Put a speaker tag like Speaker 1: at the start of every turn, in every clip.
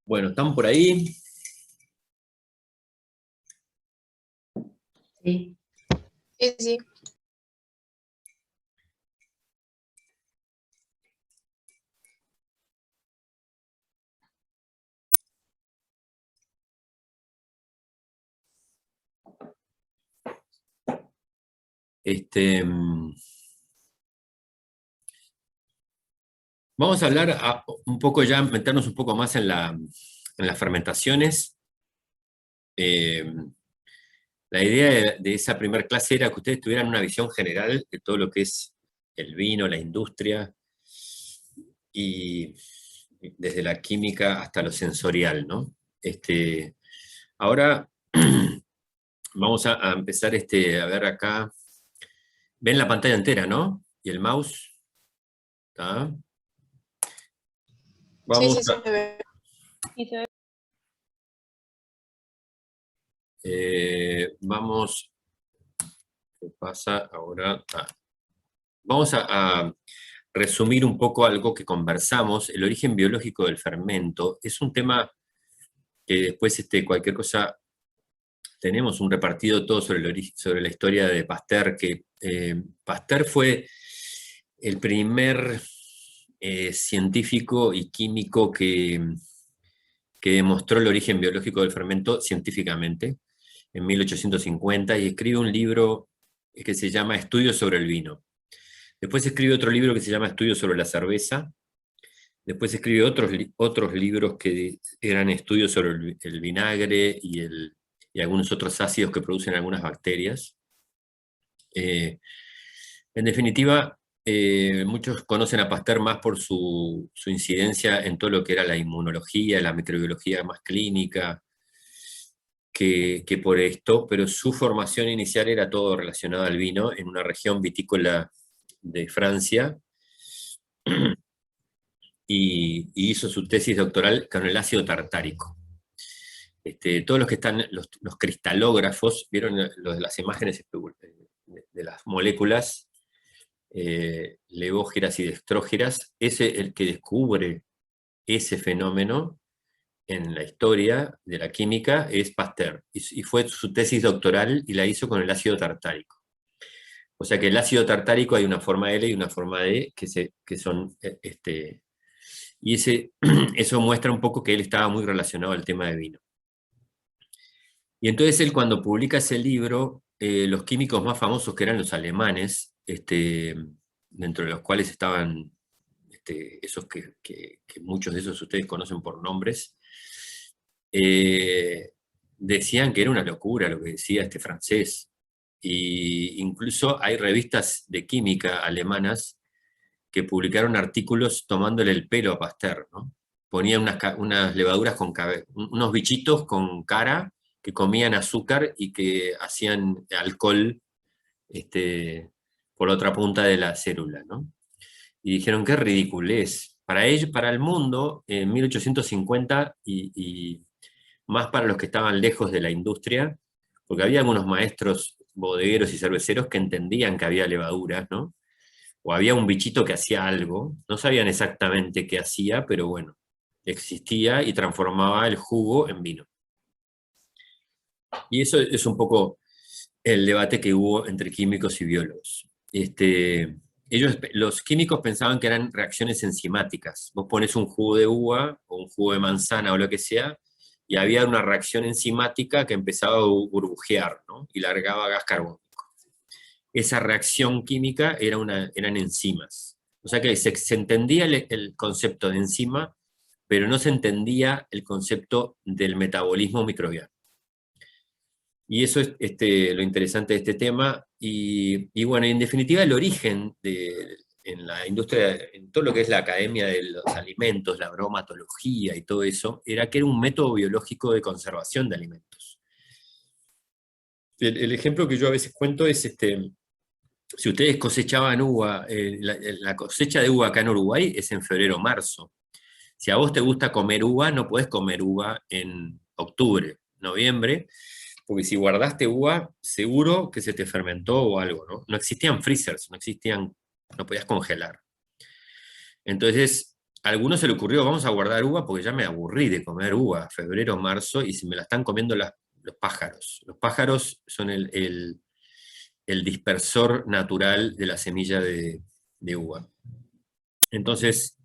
Speaker 1: Bueno, ¿están por ahí?
Speaker 2: Sí.
Speaker 3: Sí, sí.
Speaker 1: Vamos a hablar un poco ya, meternos un poco más en las fermentaciones. La idea de esa primera clase era que ustedes tuvieran una visión general de todo lo que es el vino, la industria, y desde la química hasta lo sensorial, ¿no? Ahora vamos a empezar a ver acá. Ven la pantalla entera, ¿no? Y el mouse. ¿Está?
Speaker 3: Sí,
Speaker 1: Vamos
Speaker 3: sí, se ve.
Speaker 1: vamos, ¿qué pasa ahora? Vamos a resumir un poco algo que conversamos. El origen biológico del fermento es un tema que después cualquier cosa tenemos un repartido todo sobre la historia de Pasteur, que Pasteur fue el primer científico y químico que demostró el origen biológico del fermento científicamente en 1850 y escribe un libro que se llama Estudios sobre el vino. Después escribe otro libro que se llama Estudios sobre la cerveza. Después escribe otros libros que eran estudios sobre el vinagre y algunos otros ácidos que producen algunas bacterias. En definitiva, muchos conocen a Pasteur más por su incidencia en todo lo que era la inmunología, la microbiología más clínica, que por esto, pero su formación inicial era todo relacionado al vino en una región vitícola de Francia, y hizo su tesis doctoral con el ácido tartárico. Todos los que están, los cristalógrafos, vieron las imágenes de las moléculas, levógeras y dextrógeras, el que descubre ese fenómeno en la historia de la química es Pasteur, y fue su tesis doctoral y la hizo con el ácido tartárico. O sea que el ácido tartárico hay una forma L y una forma D que son, y eso muestra un poco que él estaba muy relacionado al tema de vino. Y entonces él, cuando publica ese libro, los químicos más famosos, que eran los alemanes, dentro de los cuales estaban esos que muchos de esos ustedes conocen por nombres, decían que era una locura lo que decía este francés. Y incluso hay revistas de química alemanas que publicaron artículos tomándole el pelo a Pasteur, ¿no? Ponían unas levaduras unos bichitos con cara que comían azúcar y que hacían alcohol por la otra punta de la célula, ¿no? Y dijeron, qué ridiculez. Para ellos, para el mundo, en 1850, y más para los que estaban lejos de la industria, porque había algunos maestros bodegueros y cerveceros que entendían que había levaduras, ¿no? O había un bichito que hacía algo, no sabían exactamente qué hacía, pero bueno, existía y transformaba el jugo en vino. Y eso es un poco el debate que hubo entre químicos y biólogos. Los químicos pensaban que eran reacciones enzimáticas. Vos pones un jugo de uva o un jugo de manzana o lo que sea, y había una reacción enzimática que empezaba a burbujear, ¿no? Y largaba gas carbónico. Esa reacción química eran enzimas. O sea que se entendía el concepto de enzima, pero no se entendía el concepto del metabolismo microbiano. Y eso es lo interesante de este tema. Y bueno, en definitiva, el origen en la industria, en todo lo que es la academia de los alimentos, la bromatología y todo eso, era que era un método biológico de conservación de alimentos. El ejemplo que yo a veces cuento es, si ustedes cosechaban uva, la cosecha de uva acá en Uruguay es en febrero o marzo. Si a vos te gusta comer uva, no podés comer uva en octubre, noviembre, porque si guardaste uva, seguro que se te fermentó o algo, ¿no? No existían freezers, no podías congelar. Entonces, a algunos se le ocurrió, vamos a guardar uva porque ya me aburrí de comer uva, febrero, marzo, y se me la están comiendo los pájaros. Los pájaros son el dispersor natural de la semilla de uva. Entonces,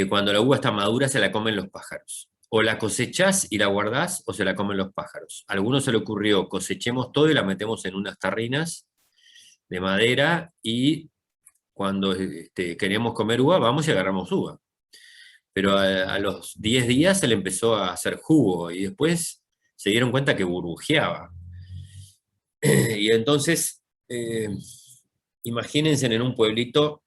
Speaker 1: cuando la uva está madura se la comen los pájaros. O la cosechás y la guardás o se la comen los pájaros. A algunos se le ocurrió, cosechemos todo y la metemos en unas tarrinas de madera y cuando queremos comer uva, vamos y agarramos uva. Pero a los 10 días se le empezó a hacer jugo y después se dieron cuenta que burbujeaba. Y entonces, imagínense en un pueblito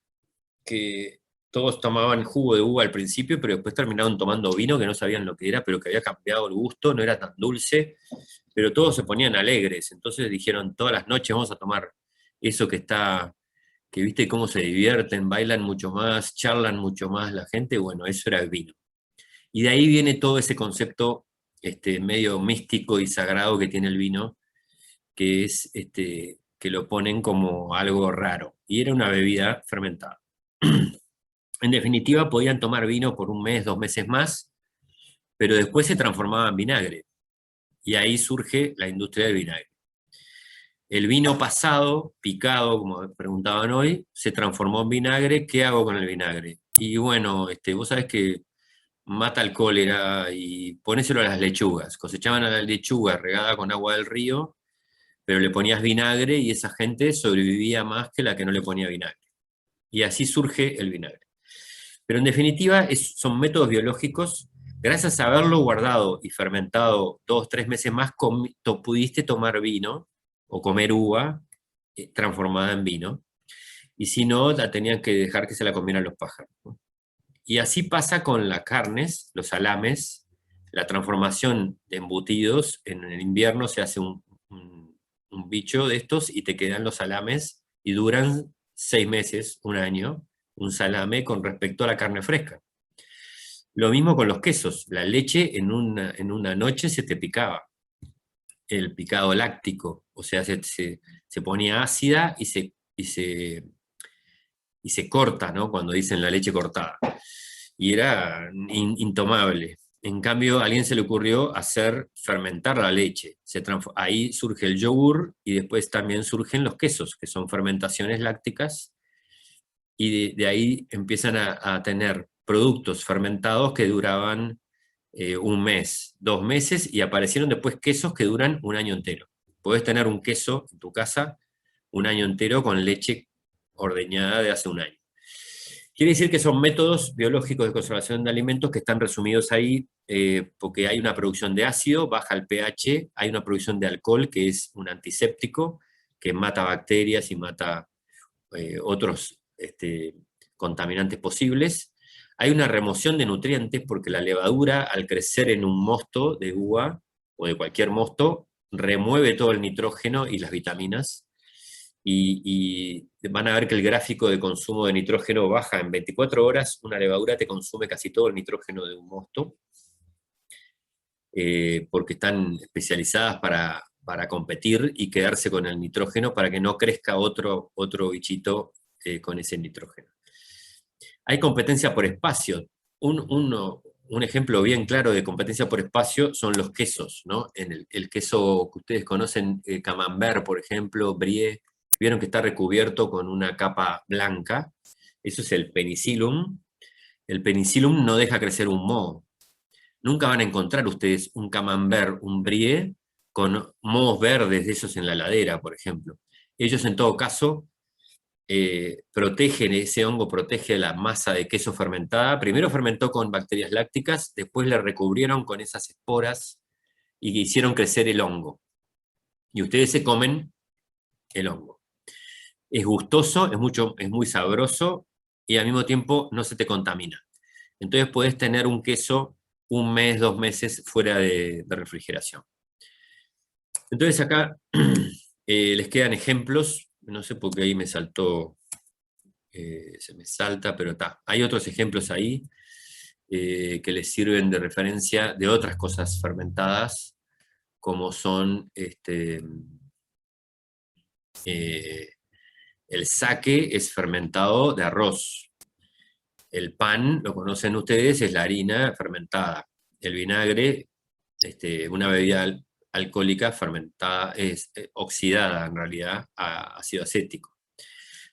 Speaker 1: que todos tomaban jugo de uva al principio, pero después terminaron tomando vino que no sabían lo que era, pero que había cambiado el gusto, no era tan dulce, pero todos se ponían alegres. Entonces dijeron, todas las noches vamos a tomar eso que viste cómo se divierten, bailan mucho más, charlan mucho más la gente, bueno, eso era el vino. Y de ahí viene todo ese concepto medio místico y sagrado que tiene el vino, que es que lo ponen como algo raro. Y era una bebida fermentada. En definitiva, podían tomar vino por un mes, 2 meses más, pero después se transformaba en vinagre. Y ahí surge la industria del vinagre. El vino pasado, picado, como preguntaban hoy, se transformó en vinagre. ¿Qué hago con el vinagre? Y bueno, vos sabés que mata el cólera y ponéselo a las lechugas. Cosechaban a la lechuga regada con agua del río, pero le ponías vinagre y esa gente sobrevivía más que la que no le ponía vinagre. Y así surge el vinagre. Pero en definitiva son métodos biológicos. Gracias a haberlo guardado y fermentado 2 o 3 meses más, pudiste tomar vino o comer uva transformada en vino. Y si no, la tenían que dejar que se la comieran los pájaros, ¿no? Y así pasa con las carnes, los salames, la transformación de embutidos. En el invierno se hace un bicho de estos y te quedan los salames y duran 6 meses, un año, un salame con respecto a la carne fresca. Lo mismo con los quesos. La leche en una noche se te picaba. El picado láctico, o sea, se ponía ácida y se corta, ¿no? Cuando dicen la leche cortada. Y era intomable. En cambio, a alguien se le ocurrió hacer fermentar la leche. Ahí surge el yogur y después también surgen los quesos, que son fermentaciones lácticas, y de ahí empiezan a tener productos fermentados que duraban un mes, 2 meses, y aparecieron después quesos que duran un año entero. Podés tener un queso en tu casa un año entero con leche ordeñada de hace un año. Quiere decir que son métodos biológicos de conservación de alimentos que están resumidos ahí, porque hay una producción de ácido, baja el pH, hay una producción de alcohol, que es un antiséptico, que mata bacterias y mata otros contaminantes posibles. Hay una remoción de nutrientes porque la levadura, al crecer en un mosto de uva o de cualquier mosto, remueve todo el nitrógeno y las vitaminas. Y van a ver que el gráfico de consumo de nitrógeno baja en 24 horas. Una levadura te consume casi todo el nitrógeno de un mosto, porque están especializadas para competir y quedarse con el nitrógeno para que no crezca otro bichito con ese nitrógeno. Hay competencia por espacio. Un ejemplo bien claro de competencia por espacio son los quesos, ¿no? En el queso que ustedes conocen, camembert, por ejemplo, brie, vieron que está recubierto con una capa blanca. Eso es el penicillium. El penicillium no deja crecer un moho. Nunca van a encontrar ustedes un camembert, un brie, con mohos verdes de esos en la ladera, por ejemplo. Ellos, en todo caso, protegen, ese hongo protege la masa de queso fermentada. Primero fermentó con bacterias lácticas, después le recubrieron con esas esporas y hicieron crecer el hongo. Y ustedes se comen el hongo. Es gustoso, es muy sabroso y al mismo tiempo no se te contamina. Entonces podés tener un queso un mes, 2 meses fuera de refrigeración. Entonces acá les quedan ejemplos, no sé por qué ahí me saltó, se me salta, pero está. Hay otros ejemplos ahí que les sirven de referencia de otras cosas fermentadas, como son el sake es fermentado de arroz. El pan, lo conocen ustedes, es la harina fermentada. El vinagre, una bebida alcohólica fermentada, es oxidada en realidad a ácido acético.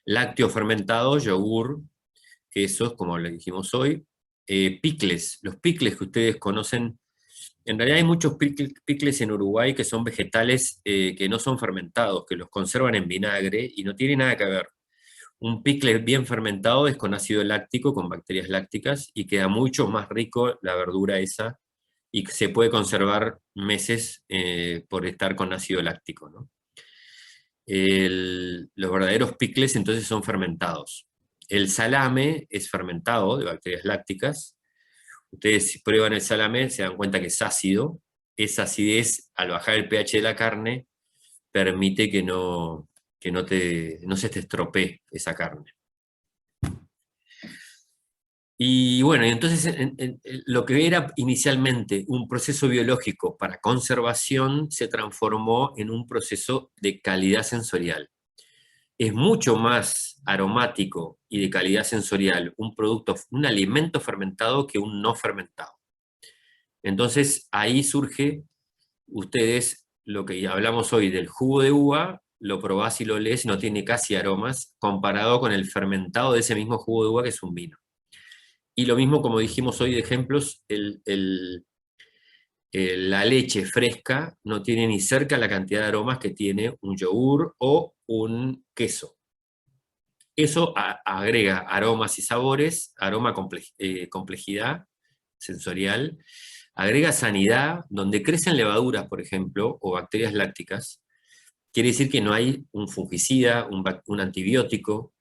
Speaker 1: Lácteo fermentado, yogur, quesos, como le dijimos hoy. Picles, los picles que ustedes conocen. En realidad hay muchos picles en Uruguay que son vegetales que no son fermentados, que los conservan en vinagre y no tiene nada que ver. Un pickle bien fermentado es con ácido láctico, con bacterias lácticas, y queda mucho más rico la verdura esa, y se puede conservar meses por estar con ácido láctico, ¿no? Los verdaderos pickles entonces son fermentados. El salame es fermentado de bacterias lácticas. Ustedes si prueban el salame se dan cuenta que es ácido. Esa acidez, al bajar el pH de la carne, permite no se te estropee esa carne. Y bueno, y entonces lo que era inicialmente un proceso biológico para conservación se transformó en un proceso de calidad sensorial. Es mucho más aromático y de calidad sensorial un alimento fermentado que un no fermentado. Entonces ahí surge, ustedes, lo que hablamos hoy del jugo de uva, lo probás y lo lees, no tiene casi aromas, comparado con el fermentado de ese mismo jugo de uva que es un vino. Y lo mismo, como dijimos hoy de ejemplos, la leche fresca no tiene ni cerca la cantidad de aromas que tiene un yogur o un queso. Eso agrega aromas y sabores, complejidad sensorial, agrega sanidad, donde crecen levaduras, por ejemplo, o bacterias lácticas. Quiere decir que no hay un fungicida, un antibiótico.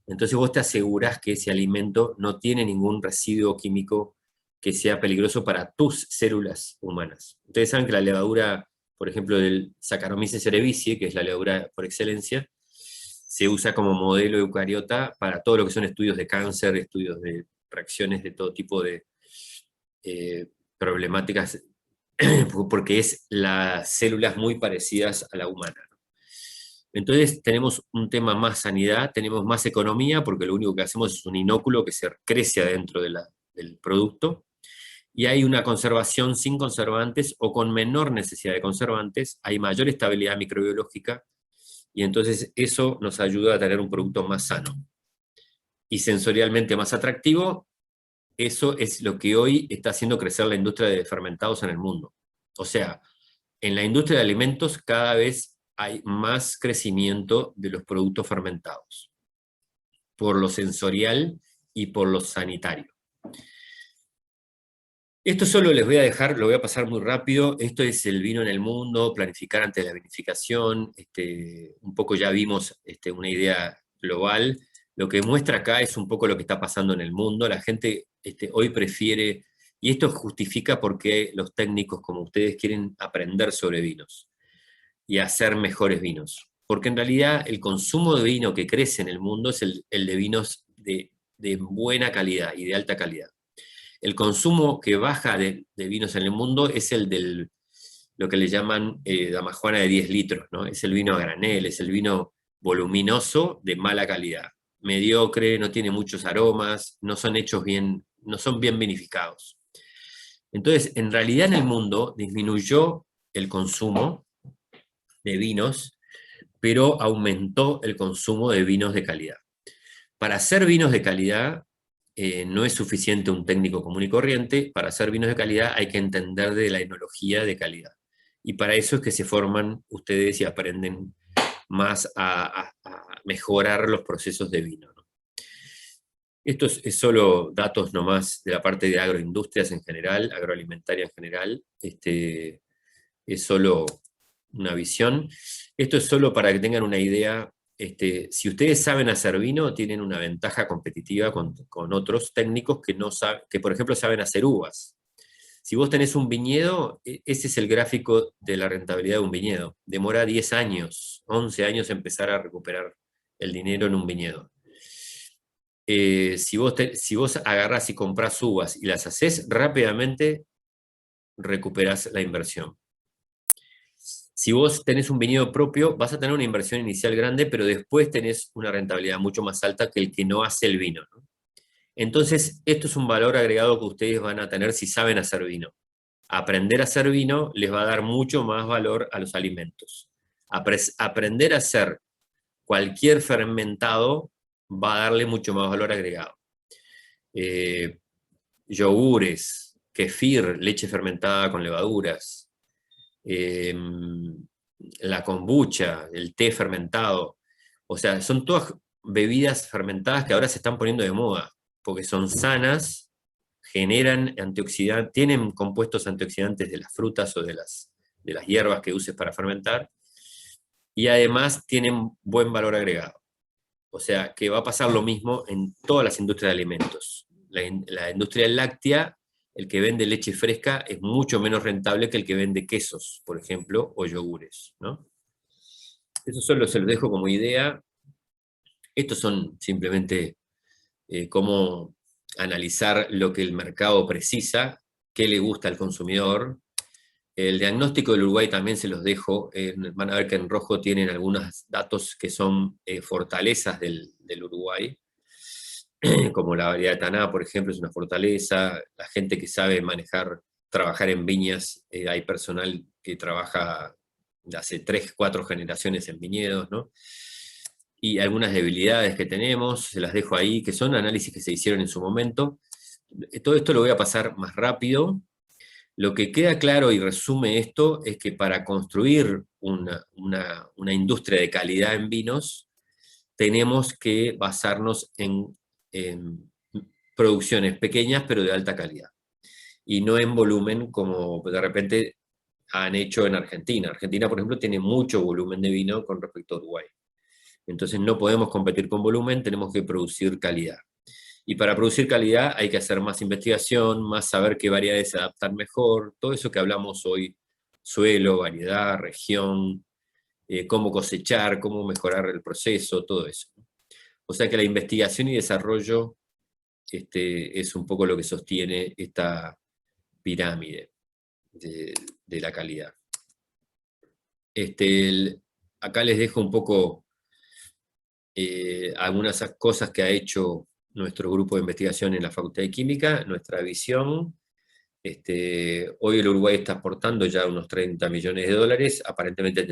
Speaker 1: Entonces vos te asegurás que ese alimento no tiene ningún residuo químico que sea peligroso para tus células humanas. Ustedes saben que la levadura, por ejemplo, del Saccharomyces cerevisiae, que es la levadura por excelencia, se usa como modelo eucariota para todo lo que son estudios de cáncer, estudios de reacciones de todo tipo de problemáticas, porque es las células muy parecidas a la humana. Entonces tenemos un tema más sanidad, tenemos más economía, porque lo único que hacemos es un inóculo que se crece adentro del producto, y hay una conservación sin conservantes o con menor necesidad de conservantes, hay mayor estabilidad microbiológica, y entonces eso nos ayuda a tener un producto más sano y sensorialmente más atractivo. Eso es lo que hoy está haciendo crecer la industria de fermentados en el mundo. O sea, en la industria de alimentos cada vez hay más crecimiento de los productos fermentados, por lo sensorial y por lo sanitario. Esto solo les voy a dejar, lo voy a pasar muy rápido. Esto es el vino en el mundo, planificar antes de la vinificación. Un poco ya vimos una idea global. Lo que muestra acá es un poco lo que está pasando en el mundo. La gente hoy prefiere, y esto justifica por qué los técnicos como ustedes quieren aprender sobre vinos y hacer mejores vinos. Porque en realidad el consumo de vino que crece en el mundo es el de vinos de buena calidad y de alta calidad. El consumo que baja de vinos en el mundo es el del, lo que le llaman damajuana de 10 litros, ¿no? Es el vino a granel, es el vino voluminoso de mala calidad, mediocre, no tiene muchos aromas, no son hechos bien, no son bien vinificados. Entonces, en realidad en el mundo disminuyó el consumo de vinos, pero aumentó el consumo de vinos de calidad. Para hacer vinos de calidad no es suficiente un técnico común y corriente. Para hacer vinos de calidad hay que entender de la enología de calidad. Y para eso es que se forman ustedes y aprenden más a mejorar los procesos de vino, ¿no? Esto es solo datos nomás de la parte de agroindustrias en general, agroalimentaria en general. Es solo una visión. Esto es solo para que tengan una idea. Si ustedes saben hacer vino, tienen una ventaja competitiva con otros técnicos que, por ejemplo, saben hacer uvas. Si vos tenés un viñedo, ese es el gráfico de la rentabilidad de un viñedo. Demora 10 años, 11 años empezar a recuperar el dinero en un viñedo. Si vos agarrás y comprás uvas y las hacés, rápidamente recuperás la inversión. Si vos tenés un viñedo propio, vas a tener una inversión inicial grande, pero después tenés una rentabilidad mucho más alta que el que no hace el vino, ¿no? Entonces, esto es un valor agregado que ustedes van a tener si saben hacer vino. Aprender a hacer vino les va a dar mucho más valor a los alimentos. Aprender a hacer cualquier fermentado va a darle mucho más valor agregado. Yogures, kefir, leche fermentada con levaduras, la kombucha, el té fermentado. O sea, son todas bebidas fermentadas que ahora se están poniendo de moda, porque son sanas, generan antioxidantes, tienen compuestos antioxidantes de las frutas o de las hierbas que uses para fermentar, y además tienen buen valor agregado. O sea, que va a pasar lo mismo en todas las industrias de alimentos. La industria láctea, el que vende leche fresca es mucho menos rentable que el que vende quesos, por ejemplo, o yogures, ¿no? Eso solo se lo dejo como idea. Estos son simplemente cómo analizar lo que el mercado precisa, qué le gusta al consumidor. El diagnóstico del Uruguay también se los dejo. Van a ver que en rojo tienen algunos datos que son fortalezas del Uruguay, como la variedad de Taná, por ejemplo, es una fortaleza. La gente que sabe trabajar en viñas, hay personal que trabaja de hace 3, 4 generaciones en viñedos, ¿no? Y algunas debilidades que tenemos, se las dejo ahí, que son análisis que se hicieron en su momento. Todo esto lo voy a pasar más rápido. Lo que queda claro y resume esto es que para construir una industria de calidad en vinos, tenemos que basarnos en producciones pequeñas pero de alta calidad, y no en volumen como de repente han hecho en Argentina. Argentina, por ejemplo, tiene mucho volumen de vino con respecto a Uruguay. Entonces no podemos competir con volumen, tenemos que producir calidad. Y para producir calidad hay que hacer más investigación, más saber qué variedades se adaptan mejor, todo eso que hablamos hoy, suelo, variedad, región, cómo cosechar, cómo mejorar el proceso, todo eso. O sea que la investigación y desarrollo es un poco lo que sostiene esta pirámide de la calidad. Acá les dejo un poco algunas cosas que ha hecho nuestro grupo de investigación en la Facultad de Química, nuestra visión. Hoy el Uruguay está exportando ya unos 30 millones de dólares, aparentemente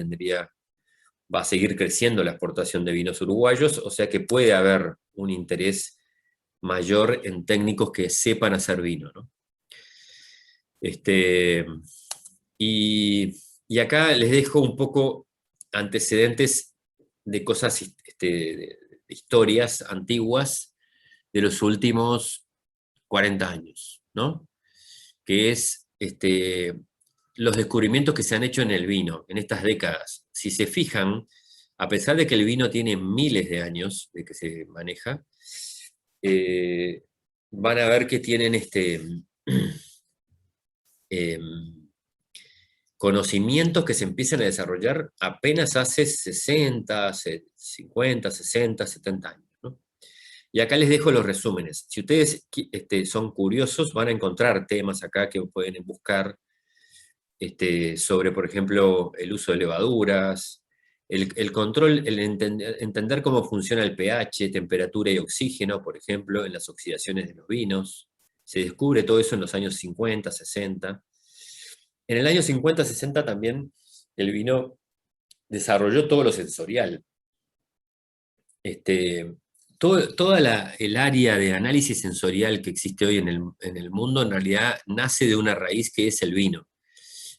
Speaker 1: va a seguir creciendo la exportación de vinos uruguayos, o sea que puede haber un interés mayor en técnicos que sepan hacer vino, ¿no? Y acá les dejo un poco antecedentes de cosas, de historias antiguas de los últimos 40 años, ¿no? Que es los descubrimientos que se han hecho en el vino en estas décadas. Si se fijan, a pesar de que el vino tiene miles de años de que se maneja, van a ver que tienen conocimientos que se empiezan a desarrollar apenas hace 60, 50, 60, 70 años, ¿no? Y acá les dejo los resúmenes. Si ustedes son curiosos, van a encontrar temas acá que pueden buscar sobre, por ejemplo, el uso de levaduras, el control, entender cómo funciona el pH, temperatura y oxígeno, por ejemplo, en las oxidaciones de los vinos. Se descubre todo eso en los años 50, 60. En el año 50, 60 también el vino desarrolló todo lo sensorial. Toda el área de análisis sensorial que existe hoy en el mundo en realidad nace de una raíz que es el vino.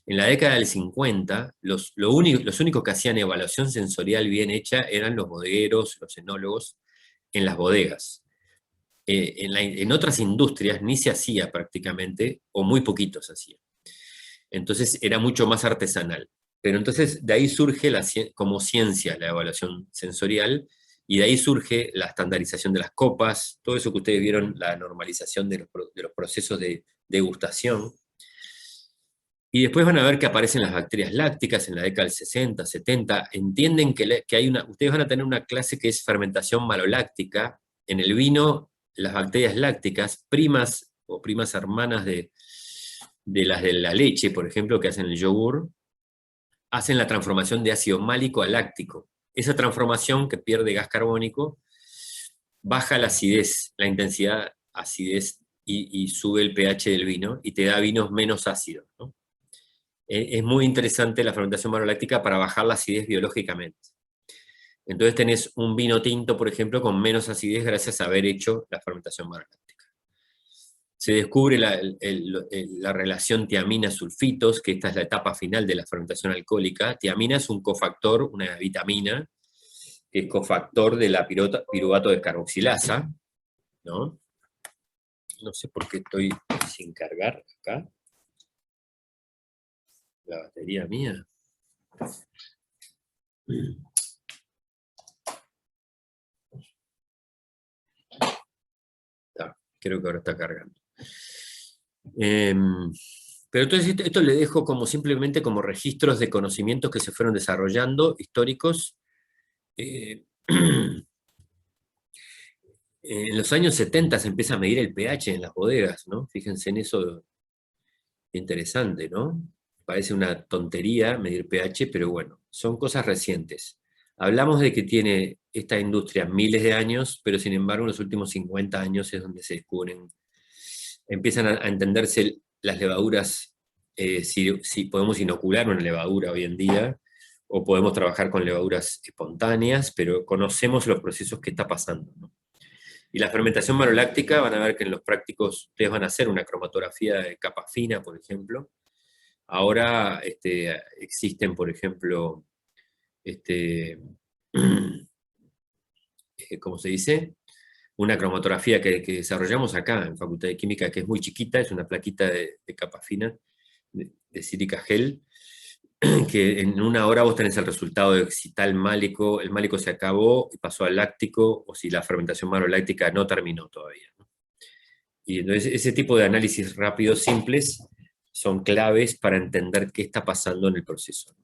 Speaker 1: En la década del 50, los únicos que hacían evaluación sensorial bien hecha eran los bodegueros, los enólogos, en las bodegas. En otras industrias ni se hacía prácticamente, o muy poquitos hacían. Entonces era mucho más artesanal. Pero entonces de ahí surge como ciencia la evaluación sensorial, y de ahí surge la estandarización de las copas, todo eso que ustedes vieron, la normalización de los procesos de degustación. Y después van a ver que aparecen las bacterias lácticas en la década del 60, 70. Entienden que ustedes van a tener una clase que es fermentación maloláctica. En el vino, las bacterias lácticas, primas o primas hermanas de las de la leche, por ejemplo, que hacen el yogur, hacen la transformación de ácido málico a láctico. Esa transformación, que pierde gas carbónico, baja la acidez, la intensidad acidez y sube el pH del vino y te da vinos menos ácidos, ¿no? Es muy interesante la fermentación maloláctica para bajar la acidez biológicamente. Entonces tenés un vino tinto, por ejemplo, con menos acidez gracias a haber hecho la fermentación maloláctica. Se descubre la relación tiamina-sulfitos, que esta es la etapa final de la fermentación alcohólica. Tiamina es un cofactor, una vitamina, que es cofactor de la piruvato de carboxilasa, ¿no? No sé por qué estoy sin cargar acá. La batería mía. Creo que ahora está cargando. Pero entonces esto le dejo como simplemente como registros de conocimientos que se fueron desarrollando, históricos. En los años 70 se empieza a medir el pH en las bodegas, ¿no? Fíjense en eso, interesante, ¿no? Parece una tontería medir pH, pero bueno, son cosas recientes. Hablamos de que tiene esta industria miles de años, pero sin embargo en los últimos 50 años es donde se descubren, empiezan a entenderse las levaduras, si podemos inocular una levadura hoy en día, o podemos trabajar con levaduras espontáneas, pero conocemos los procesos que está pasando, ¿no? Y la fermentación maloláctica, van a ver que en los prácticos ustedes van a hacer una cromatografía de capa fina, por ejemplo. Ahora existen, por ejemplo, ¿cómo se dice? Una cromatografía que desarrollamos acá en Facultad de Química, que es muy chiquita, es una plaquita de capa fina, de sílica gel, que en una hora vos tenés el resultado de si tal málico, el málico se acabó y pasó al láctico, o si la fermentación maloláctica no terminó todavía, ¿no? Y entonces ese tipo de análisis rápidos, simples, son claves para entender qué está pasando en el proceso.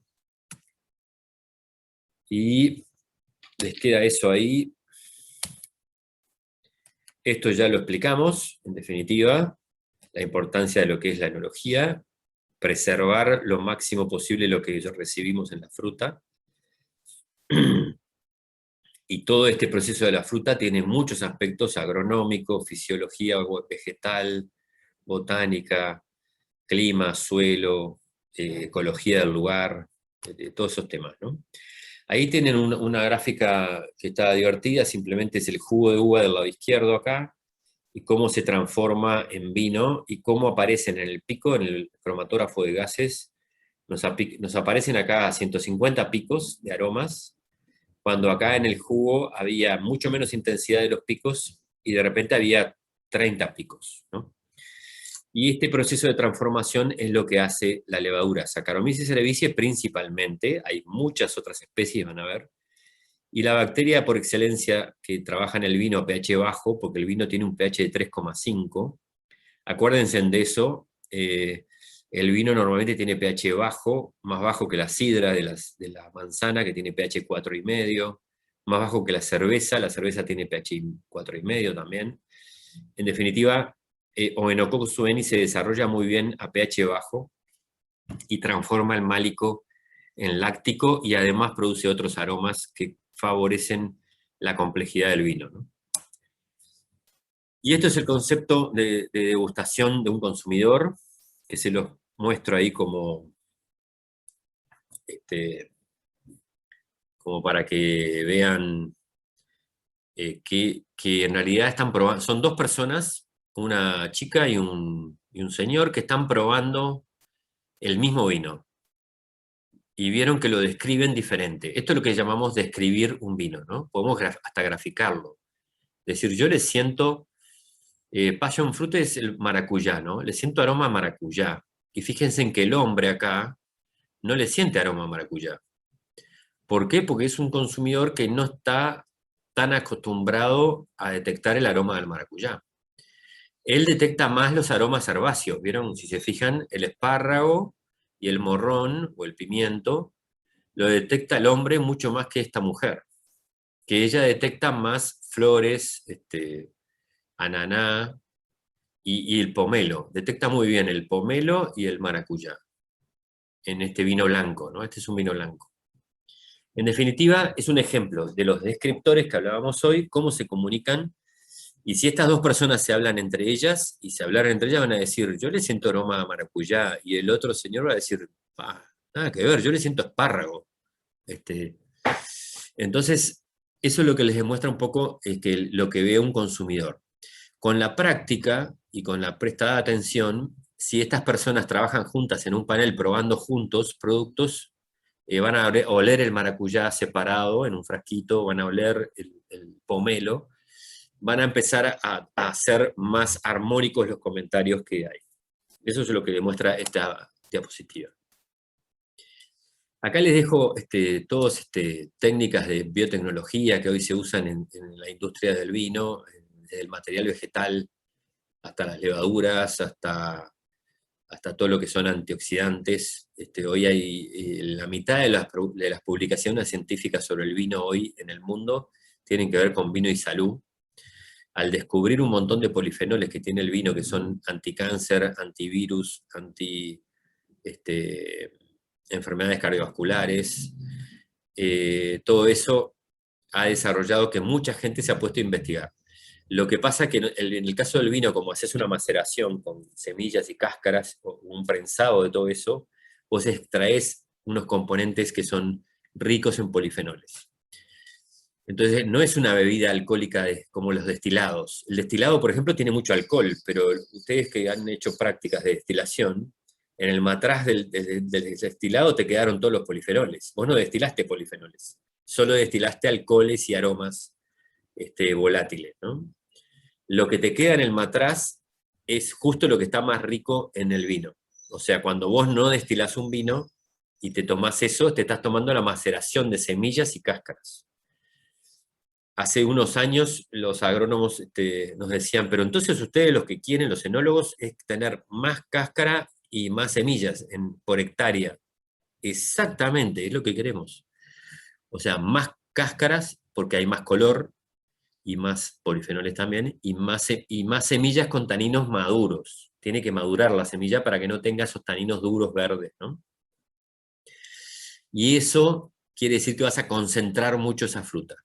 Speaker 1: Y les queda eso ahí. Esto ya lo explicamos, en definitiva, la importancia de lo que es la enología, preservar lo máximo posible lo que recibimos en la fruta. Y todo este proceso de la fruta tiene muchos aspectos agronómicos, fisiología vegetal, botánica, clima, suelo, ecología del lugar, todos esos temas, ¿no? Ahí tienen una gráfica que está divertida, simplemente es el jugo de uva del lado izquierdo acá, y cómo se transforma en vino, y cómo aparecen en el pico, en el cromatógrafo de gases, nos aparecen acá 150 picos de aromas, cuando acá en el jugo había mucho menos intensidad de los picos, y de repente había 30 picos, ¿no? Y este proceso de transformación es lo que hace la levadura. Saccharomyces cerevisiae principalmente, hay muchas otras especies, van a ver, y la bacteria por excelencia que trabaja en el vino a pH bajo, porque el vino tiene un pH de 3,5, acuérdense de eso, el vino normalmente tiene pH bajo, más bajo que la sidra de la manzana, que tiene pH 4,5, más bajo que la cerveza tiene pH 4,5 también. En definitiva, Oenococcus sueni se desarrolla muy bien a pH bajo y transforma el málico en láctico, y además produce otros aromas que favorecen la complejidad del vino, ¿no? Y esto es el concepto de degustación de un consumidor, que se los muestro ahí como para que vean que en realidad están probando, son dos personas, una chica y un señor, que están probando el mismo vino, y vieron que lo describen diferente. Esto es lo que llamamos describir un vino, ¿no? Podemos hasta graficarlo. Es decir, yo le siento, passion fruit es el maracuyá, ¿no? Le siento aroma a maracuyá. Y fíjense en que el hombre acá no le siente aroma a maracuyá. ¿Por qué? Porque es un consumidor que no está tan acostumbrado a detectar el aroma del maracuyá. Él detecta más los aromas herbáceos, ¿vieron? Si se fijan, el espárrago y el morrón o el pimiento lo detecta el hombre mucho más que esta mujer, que ella detecta más flores, ananá y el pomelo. Detecta muy bien el pomelo y el maracuyá en este vino blanco, ¿no? Este es un vino blanco. En definitiva, es un ejemplo de los descriptores que hablábamos hoy, cómo se comunican Y si estas dos personas se hablan entre ellas, y se hablaran entre ellas, van a decir, yo le siento aroma a maracuyá, y el otro señor va a decir, nada que ver, yo le siento espárrago. Entonces, eso es lo que les demuestra un poco que lo que ve un consumidor. Con la práctica y con la prestada atención, si estas personas trabajan juntas en un panel probando juntos productos, van a oler el maracuyá separado en un frasquito, van a oler el pomelo, van a empezar a hacer más armónicos los comentarios que hay. Eso es lo que demuestra esta diapositiva. Acá les dejo todas técnicas de biotecnología que hoy se usan en la industria del vino, desde el material vegetal hasta las levaduras, hasta todo lo que son antioxidantes. Hoy hay la mitad de las publicaciones científicas sobre el vino hoy en el mundo tienen que ver con vino y salud. Al descubrir un montón de polifenoles que tiene el vino, que son anticáncer, antivirus, enfermedades cardiovasculares, todo eso ha desarrollado que mucha gente se ha puesto a investigar. Lo que pasa es que en el caso del vino, como haces una maceración con semillas y cáscaras, o un prensado de todo eso, vos extraes unos componentes que son ricos en polifenoles. Entonces, no es una bebida alcohólica como los destilados. El destilado, por ejemplo, tiene mucho alcohol, pero ustedes que han hecho prácticas de destilación, en el matraz del destilado te quedaron todos los polifenoles. Vos no destilaste polifenoles, solo destilaste alcoholes y aromas volátiles, ¿no? Lo que te queda en el matraz es justo lo que está más rico en el vino. O sea, cuando vos no destilás un vino y te tomás eso, te estás tomando la maceración de semillas y cáscaras. Hace unos años los agrónomos nos decían, pero entonces ustedes lo que quieren, los enólogos, es tener más cáscara y más semillas por hectárea. Exactamente, es lo que queremos. O sea, más cáscaras porque hay más color y más polifenoles también, y más semillas con taninos maduros. Tiene que madurar la semilla para que no tenga esos taninos duros verdes, ¿no? Y eso quiere decir que vas a concentrar mucho esa fruta.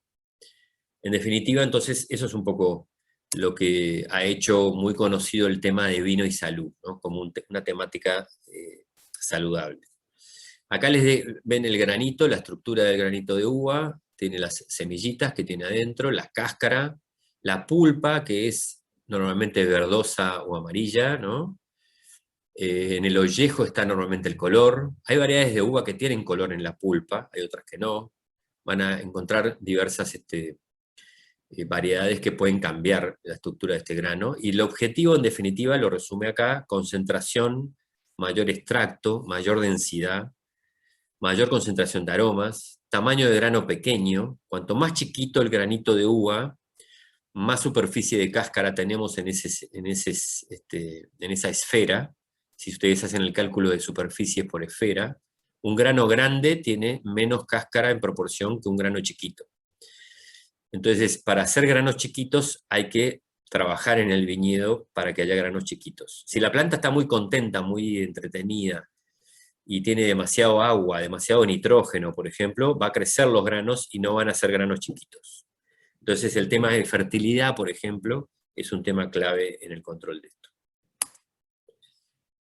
Speaker 1: En definitiva, entonces, eso es un poco lo que ha hecho muy conocido el tema de vino y salud, ¿no? Como una temática saludable. Acá ven el granito, la estructura del granito de uva, tiene las semillitas que tiene adentro, la cáscara, la pulpa, que es normalmente verdosa o amarilla, ¿no? En el ollejo está normalmente el color. Hay variedades de uva que tienen color en la pulpa, hay otras que no. Van a encontrar diversas variedades que pueden cambiar la estructura de este grano, y el objetivo en definitiva lo resume acá: concentración, mayor extracto, mayor densidad, mayor concentración de aromas, tamaño de grano pequeño. Cuanto más chiquito el granito de uva, más superficie de cáscara tenemos en esa esfera. Si ustedes hacen el cálculo de superficie por esfera, un grano grande tiene menos cáscara en proporción que un grano chiquito. Entonces, para hacer granos chiquitos hay que trabajar en el viñedo para que haya granos chiquitos. Si la planta está muy contenta, muy entretenida, y tiene demasiado agua, demasiado nitrógeno, por ejemplo, va a crecer los granos y no van a ser granos chiquitos. Entonces, el tema de fertilidad, por ejemplo, es un tema clave en el control de esto.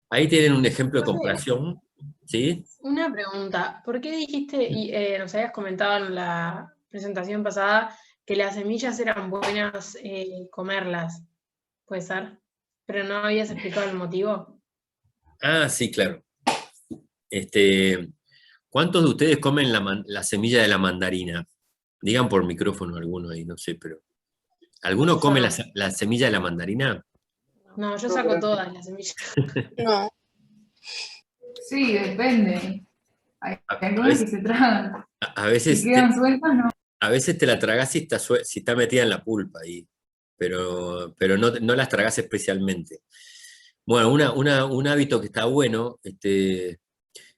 Speaker 1: Ahí tienen un ejemplo de comparación, ¿sí?
Speaker 2: Una pregunta, ¿por qué dijiste, y nos habías comentado en la presentación pasada, que las semillas eran buenas comerlas? ¿Puede ser? Pero no habías explicado el motivo.
Speaker 1: Ah, sí, claro. ¿Cuántos de ustedes comen la semilla de la mandarina? Digan por micrófono alguno ahí, no sé, pero... ¿Alguno come la semilla de la mandarina?
Speaker 2: No, yo saco todas las semillas.
Speaker 3: No.
Speaker 4: Sí, depende. Hay algunas que se tragan.
Speaker 1: A veces
Speaker 4: si quedan sueltas, no.
Speaker 1: A veces te la tragás si está metida en la pulpa ahí, pero no las tragás especialmente. Bueno, un hábito que está bueno,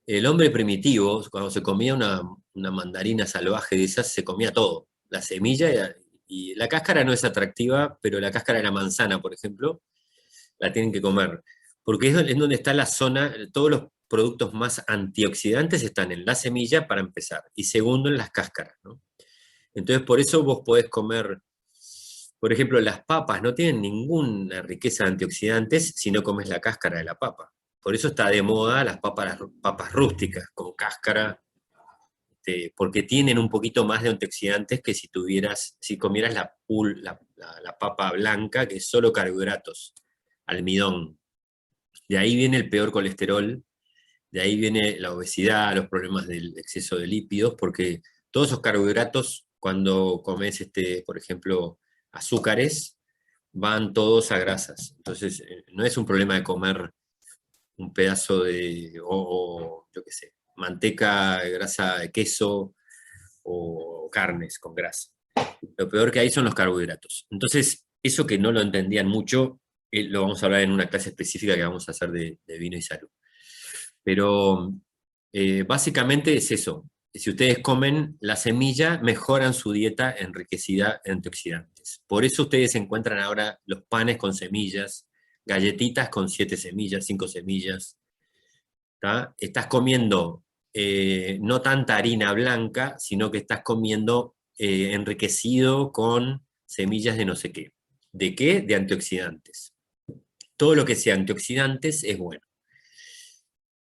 Speaker 1: el hombre primitivo, cuando se comía una mandarina salvaje de esas, se comía todo, la semilla y la cáscara no es atractiva, pero la cáscara de la manzana, por ejemplo, la tienen que comer, porque es donde está la zona, todos los productos más antioxidantes están en la semilla para empezar, y segundo en las cáscaras, ¿no? Entonces por eso vos podés comer Por ejemplo, las papas no tienen ninguna riqueza de antioxidantes si no comes la cáscara de la papa. Por eso está de moda las papas rústicas, con cáscara, porque tienen un poquito más de antioxidantes que si comieras la papa blanca, que es solo carbohidratos, almidón. De ahí viene el peor colesterol, de ahí viene la obesidad, los problemas del exceso de lípidos, porque todos esos carbohidratos, cuando comes, por ejemplo, azúcares, van todos a grasas. Entonces, no es un problema de comer un pedazo o yo qué sé, manteca, grasa de queso o carnes con grasa. Lo peor que hay son los carbohidratos. Entonces, eso que no lo entendían mucho, lo vamos a hablar en una clase específica que vamos a hacer de vino y salud. Pero básicamente es eso. Si ustedes comen la semilla, mejoran su dieta enriquecida en antioxidantes. Por eso ustedes encuentran ahora los panes con semillas, galletitas con 7 semillas, 5 semillas. ¿Tá? Estás comiendo no tanta harina blanca, sino que estás comiendo enriquecido con semillas de no sé qué. ¿De qué? De antioxidantes. Todo lo que sea antioxidantes es bueno.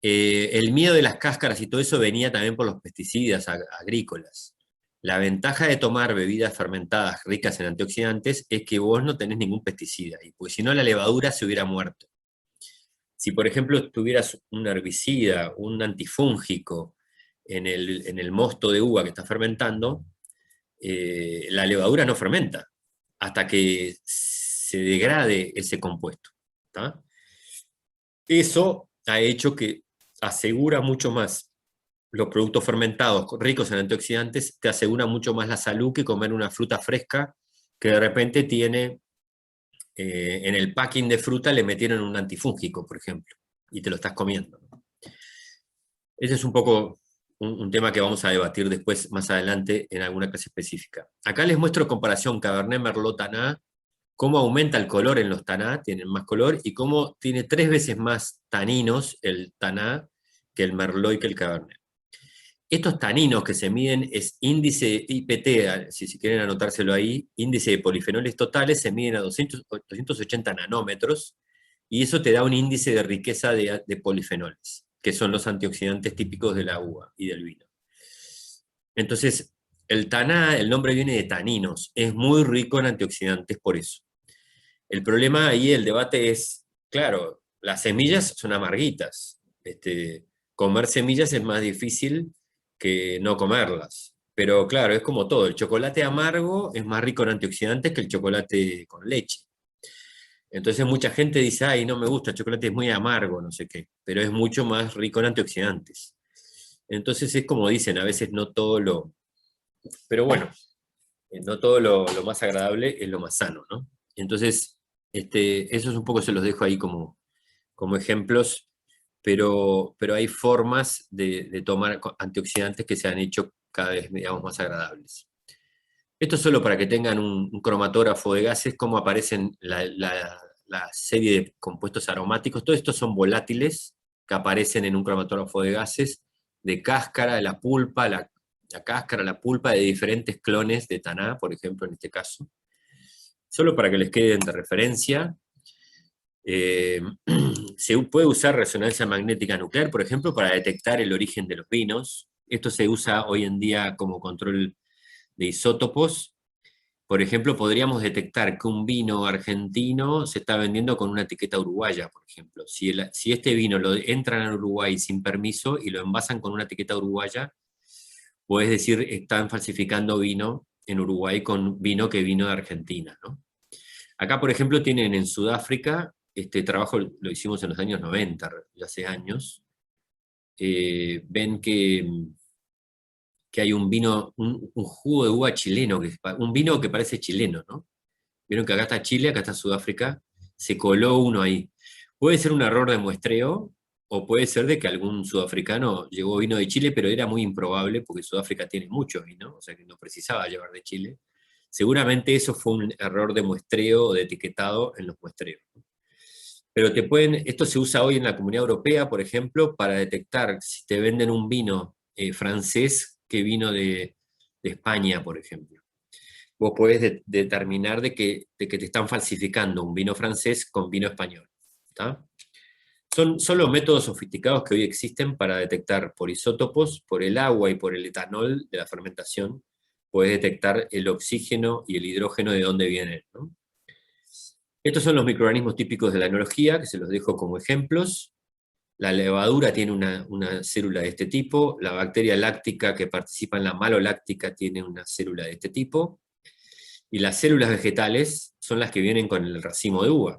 Speaker 1: El miedo de las cáscaras y todo eso venía también por los pesticidas agrícolas. La ventaja de tomar bebidas fermentadas ricas en antioxidantes es que vos no tenés ningún pesticida, y pues si no la levadura se hubiera muerto. Si por ejemplo tuvieras un herbicida, un antifúngico en el mosto de uva que está fermentando, la levadura no fermenta hasta que se degrade ese compuesto. ¿Tá? Eso ha hecho que asegura mucho más los productos fermentados ricos en antioxidantes, te asegura mucho más la salud que comer una fruta fresca que de repente tiene, en el packing de fruta le metieron un antifúngico, por ejemplo, y te lo estás comiendo. Ese es un poco un tema que vamos a debatir después, más adelante, en alguna clase específica. Acá les muestro comparación Cabernet Merlot Taná, cómo aumenta el color en los taná, tienen más color, y cómo tiene 3 veces más taninos el taná que el merlot y que el cabernet. Estos taninos que se miden es índice IPT, si quieren anotárselo ahí, índice de polifenoles totales, se miden a 280 nanómetros, y eso te da un índice de riqueza de polifenoles, que son los antioxidantes típicos de la uva y del vino. Entonces, el taná, el nombre viene de taninos, es muy rico en antioxidantes por eso. El problema ahí, el debate es, claro, las semillas son amarguitas. Comer semillas es más difícil que no comerlas. Pero claro, es como todo, el chocolate amargo es más rico en antioxidantes que el chocolate con leche. Entonces mucha gente dice, ay, no me gusta, el chocolate es muy amargo, no sé qué, pero es mucho más rico en antioxidantes. Entonces es como dicen, a veces no todo lo... Pero bueno, no todo lo más agradable es lo más sano, ¿no? Entonces, eso es un poco, se los dejo ahí como ejemplos, pero hay formas de tomar antioxidantes que se han hecho cada vez, digamos, más agradables. Esto es solo para que tengan un cromatógrafo de gases, cómo aparecen la serie de compuestos aromáticos. Todos estos son volátiles que aparecen en un cromatógrafo de gases, de cáscara, de la pulpa, la cáscara, la pulpa de diferentes clones de taná, por ejemplo, en este caso. Solo para que les queden de referencia. Se puede usar resonancia magnética nuclear, por ejemplo, para detectar el origen de los vinos. Esto se usa hoy en día como control de isótopos. Por ejemplo, podríamos detectar que un vino argentino se está vendiendo con una etiqueta uruguaya, por ejemplo. Si este vino lo entran a Uruguay sin permiso y lo envasan con una etiqueta uruguaya, puedes decir, están falsificando vino en Uruguay con vino que vino de Argentina, ¿no? Acá, por ejemplo, tienen en Sudáfrica, este trabajo lo hicimos en los años 90, ya hace años, ven que hay un vino, un jugo de uva chileno, un vino que parece chileno, ¿no? Vieron que acá está Chile, acá está Sudáfrica, se coló uno ahí. Puede ser un error de muestreo, o puede ser de que algún sudafricano llevó vino de Chile, pero era muy improbable porque Sudáfrica tiene mucho vino, o sea que no precisaba llevar de Chile. Seguramente eso fue un error de muestreo o de etiquetado en los muestreos. Pero esto se usa hoy en la Comunidad Europea, por ejemplo, para detectar si te venden un vino francés que vino de España, por ejemplo. vos podés determinar de que te están falsificando un vino francés con vino español. ¿Tá? Son los métodos sofisticados que hoy existen para detectar por isótopos, por el agua y por el etanol de la fermentación, podés detectar el oxígeno y el hidrógeno de dónde vienen, ¿no? Estos son los microorganismos típicos de la enología, que se los dejo como ejemplos. La levadura tiene una célula de este tipo, la bacteria láctica que participa en la maloláctica tiene una célula de este tipo, y las células vegetales son las que vienen con el racimo de uva.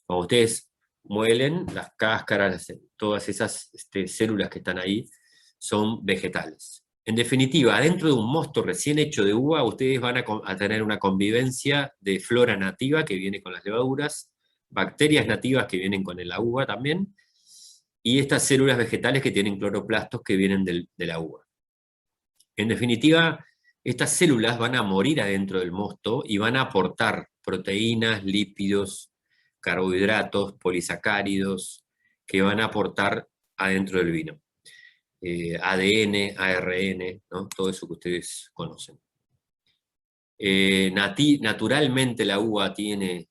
Speaker 1: Cuando ustedes muelen, las cáscaras, todas esas células que están ahí, son vegetales. En definitiva, dentro de un mosto recién hecho de uva, ustedes van a tener una convivencia de flora nativa que viene con las levaduras, bacterias nativas que vienen con la uva también, y estas células vegetales que tienen cloroplastos que vienen de la uva. En definitiva, estas células van a morir adentro del mosto y van a aportar proteínas, lípidos, carbohidratos, polisacáridos, que van a aportar adentro del vino. ADN, ARN, ¿no? Todo eso que ustedes conocen. Naturalmente la uva tiene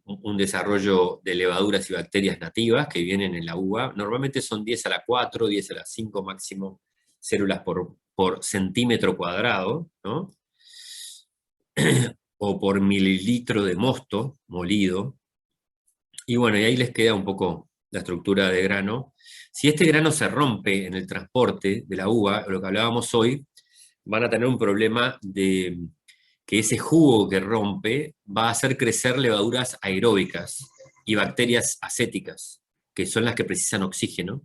Speaker 1: un desarrollo de levaduras y bacterias nativas que vienen en la uva. Normalmente son 10 a la 4, 10 a la 5 máximo células por centímetro cuadrado, ¿no? O por mililitro de mosto molido. Y bueno, y ahí les queda un poco la estructura de grano. Si este grano se rompe en el transporte de la uva, lo que hablábamos hoy, van a tener un problema de que ese jugo que rompe va a hacer crecer levaduras aeróbicas y bacterias acéticas, que son las que precisan oxígeno,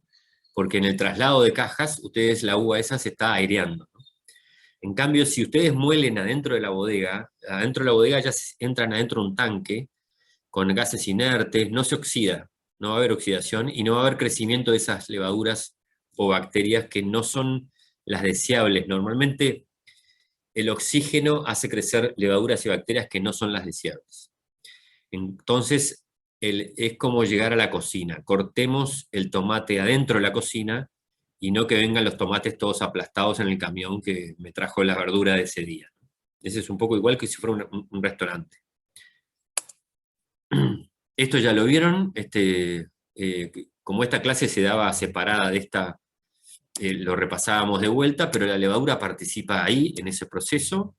Speaker 1: porque en el traslado de cajas, ustedes la uva esa se está aireando, ¿no? En cambio, si ustedes muelen adentro de la bodega ya entran adentro de un tanque, con gases inertes, no se oxida, no va a haber oxidación y no va a haber crecimiento de esas levaduras o bacterias que no son las deseables. Normalmente el oxígeno hace crecer levaduras y bacterias que no son las deseables. Entonces es como llegar a la cocina. Cortemos el tomate adentro de la cocina y no que vengan los tomates todos aplastados en el camión que me trajo la verdura de ese día. Ese es un poco igual que si fuera un restaurante. Esto ya lo vieron, como esta clase se daba separada de esta, lo repasábamos de vuelta, pero la levadura participa ahí, en ese proceso,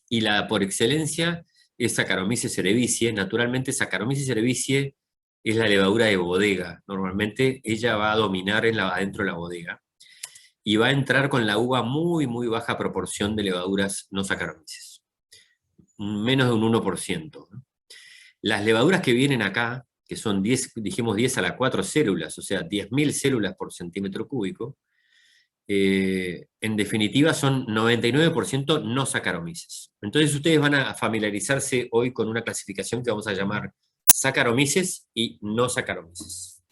Speaker 1: y la por excelencia es Saccharomyces cerevisiae. Naturalmente Saccharomyces cerevisiae es la levadura de bodega, normalmente ella va a dominar adentro de la bodega, y va a entrar con la uva muy, muy baja proporción de levaduras no Saccharomyces, menos de un 1%, ¿no? Las levaduras que vienen acá, que son 10, dijimos 10 a la 4 células, o sea, 10.000 células por centímetro cúbico, en definitiva son 99% no Saccharomyces. Entonces ustedes van a familiarizarse hoy con una clasificación que vamos a llamar Saccharomyces y no Saccharomyces.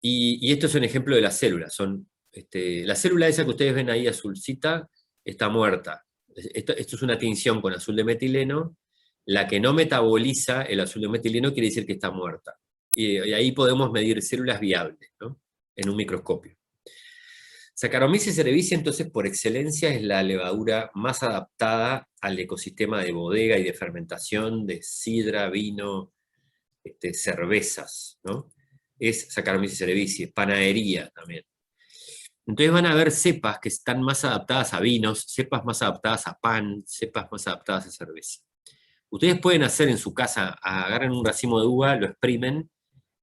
Speaker 1: Y esto es un ejemplo de las células. La célula esa que ustedes ven ahí azulcita está muerta. Esto es una tinción con azul de metileno. La que no metaboliza el azul de metileno quiere decir que está muerta. Y ahí podemos medir células viables, ¿no? En un microscopio. Saccharomyces cerevisiae, entonces, por excelencia, es la levadura más adaptada al ecosistema de bodega y de fermentación de sidra, vino, cervezas, ¿no? Es Saccharomyces cerevisiae, panadería también. Entonces van a haber cepas que están más adaptadas a vinos, cepas más adaptadas a pan, cepas más adaptadas a cerveza. Ustedes pueden hacer en su casa, agarran un racimo de uva, lo exprimen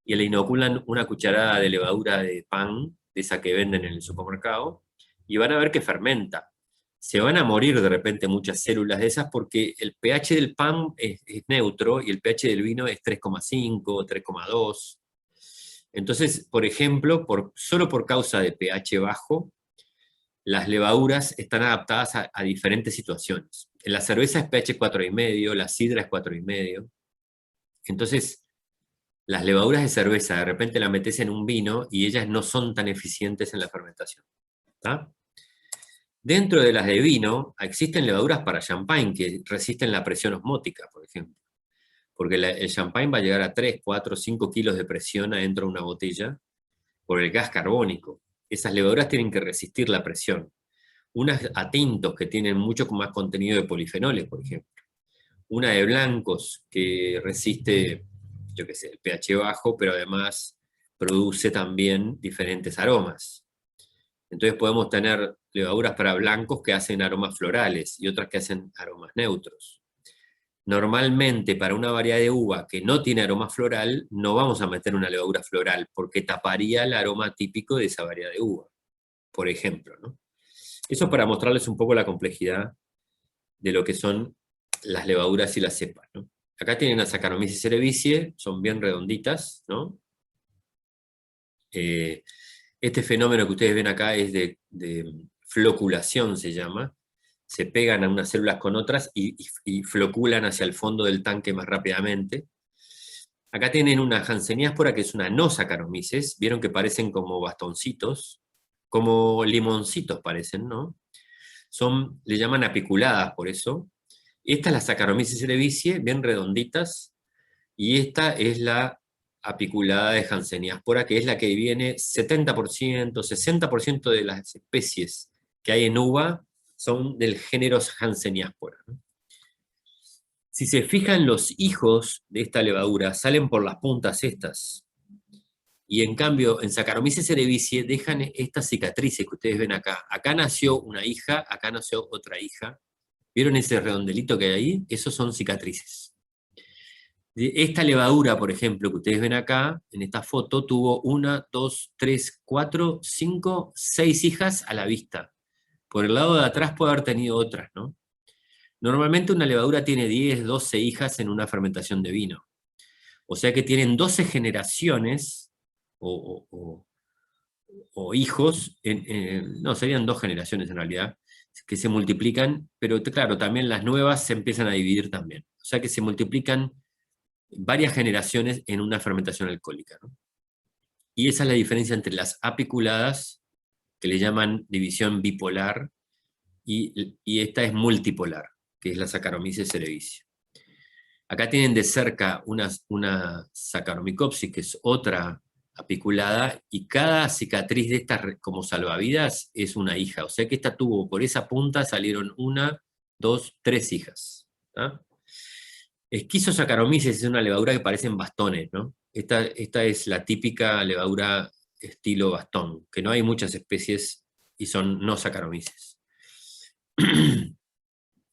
Speaker 1: y le inoculan una cucharada de levadura de pan, de esa que venden en el supermercado, y van a ver que fermenta. Se van a morir de repente muchas células de esas porque el pH del pan es neutro y el pH del vino es 3,5, 3,2. Entonces, por ejemplo, solo por causa de pH bajo, las levaduras están adaptadas a diferentes situaciones. En la cerveza es pH 4,5, la sidra es 4,5. Entonces, las levaduras de cerveza de repente la metes en un vino y ellas no son tan eficientes en la fermentación. ¿Tá? Dentro de las de vino existen levaduras para champagne que resisten la presión osmótica, por ejemplo. Porque el champagne va a llegar a 3, 4, 5 kilos de presión adentro de una botella por el gas carbónico. Esas levaduras tienen que resistir la presión. unas a tintos que tienen mucho más contenido de polifenoles, por ejemplo. Una de blancos que resiste, yo qué sé, el pH bajo, pero además produce también diferentes aromas. Entonces podemos tener levaduras para blancos que hacen aromas florales y otras que hacen aromas neutros. Normalmente para una variedad de uva que no tiene aroma floral, no vamos a meter una levadura floral porque taparía el aroma típico de esa variedad de uva, por ejemplo, ¿no? Eso es para mostrarles un poco la complejidad de lo que son las levaduras y las cepas, ¿no? Acá tienen a Saccharomyces cerevisiae, son bien redonditas, ¿no? Este fenómeno que ustedes ven acá es de floculación, se llama. Se pegan a unas células con otras y floculan hacia el fondo del tanque más rápidamente. Acá tienen una Hanseníaspora que es una no Saccharomyces, vieron que parecen como bastoncitos, como limoncitos parecen, ¿no? Le llaman apiculadas por eso. Esta es la Saccharomyces cerevisiae, bien redonditas, y esta es la apiculada de Hanseníaspora, que es la que viene 70%, 60% de las especies que hay en uva son del género Hanseníaspora, ¿no? Si se fijan, los hijos de esta levadura salen por las puntas estas, y en cambio en Saccharomyces cerevisiae dejan estas cicatrices que ustedes ven acá. Acá nació una hija, acá nació otra hija. ¿Vieron ese redondelito que hay ahí? Esos son cicatrices. Esta levadura, por ejemplo, que ustedes ven acá, en esta foto, tuvo 1, 2, 3, 4, 5, 6 hijas a la vista. Por el lado de atrás puede haber tenido otras, ¿no? Normalmente una levadura tiene 10, 12 hijas en una fermentación de vino. O sea que tienen 12 generaciones o hijos, no, serían 2 generaciones en realidad, que se multiplican, pero claro, también las nuevas se empiezan a dividir también. O sea que se multiplican varias generaciones en una fermentación alcohólica, ¿no? Y esa es la diferencia entre las apiculadas, que le llaman división bipolar, y esta es multipolar, que es la Saccharomyces cerevisiae. Acá tienen de cerca una Saccharomycopsis, que es otra apiculada, y cada cicatriz de estas como salvavidas es una hija. O sea que esta tuvo, por esa punta salieron 1, 2, 3 hijas. ¿Ah? Schizosaccharomyces es una levadura que parecen bastones, ¿no? Esta es la típica levadura estilo bastón, que no hay muchas especies y son no Saccharomyces.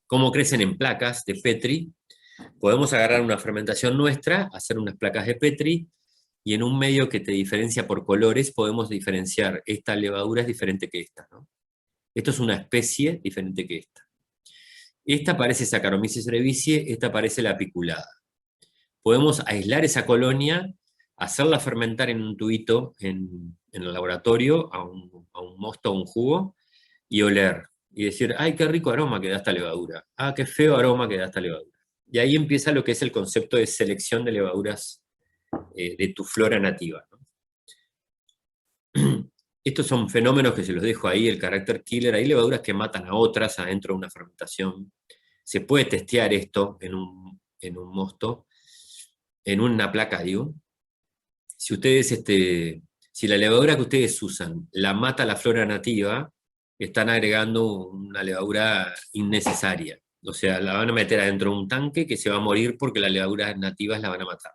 Speaker 1: ¿Cómo crecen en placas de Petri? Podemos agarrar una fermentación nuestra, hacer unas placas de Petri, y en un medio que te diferencia por colores podemos diferenciar esta levadura es diferente que esta, ¿no? Esto es una especie diferente que esta. Esta parece Saccharomyces cerevisiae, esta parece la apiculada. Podemos aislar esa colonia, hacerla fermentar en un tubito en el laboratorio, a un mosto o un jugo, y oler. Y decir, ¡ay, qué rico aroma que da esta levadura! ¡Ah, qué feo aroma que da esta levadura! Y ahí empieza lo que es el concepto de selección de levaduras de tu flora nativa, ¿no? Estos son fenómenos que se los dejo ahí, el carácter killer. Hay levaduras que matan a otras adentro de una fermentación. Se puede testear esto en un mosto, en una placa, digo. Si ustedes, si la levadura que ustedes usan la mata la flora nativa, están agregando una levadura innecesaria. O sea, la van a meter adentro de un tanque que se va a morir porque las levaduras nativas la van a matar.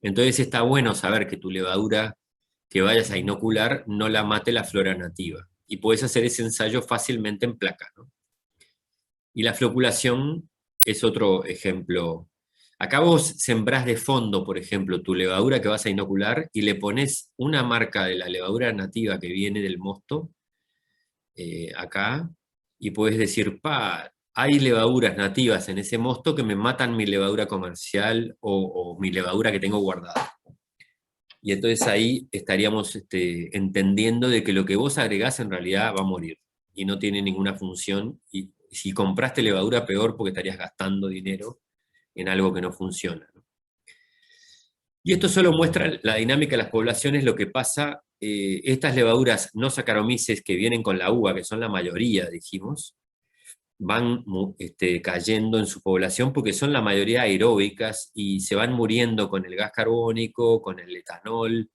Speaker 1: Entonces está bueno saber que tu levadura que vayas a inocular no la mate la flora nativa. Y puedes hacer ese ensayo fácilmente en placa, ¿no? Y la floculación es otro ejemplo. Acá vos sembrás de fondo, por ejemplo, tu levadura que vas a inocular y le pones una marca de la levadura nativa que viene del mosto, acá, y puedes decir, hay levaduras nativas en ese mosto que me matan mi levadura comercial o mi levadura que tengo guardada. Y entonces ahí estaríamos entendiendo de que lo que vos agregás en realidad va a morir y no tiene ninguna función, y si compraste levadura peor porque estarías gastando dinero en algo que no funciona, ¿no? Y esto solo muestra la dinámica de las poblaciones, lo que pasa, estas levaduras no Saccharomyces que vienen con la uva, que son la mayoría, dijimos, van cayendo en su población porque son la mayoría aeróbicas y se van muriendo con el gas carbónico, con el etanol,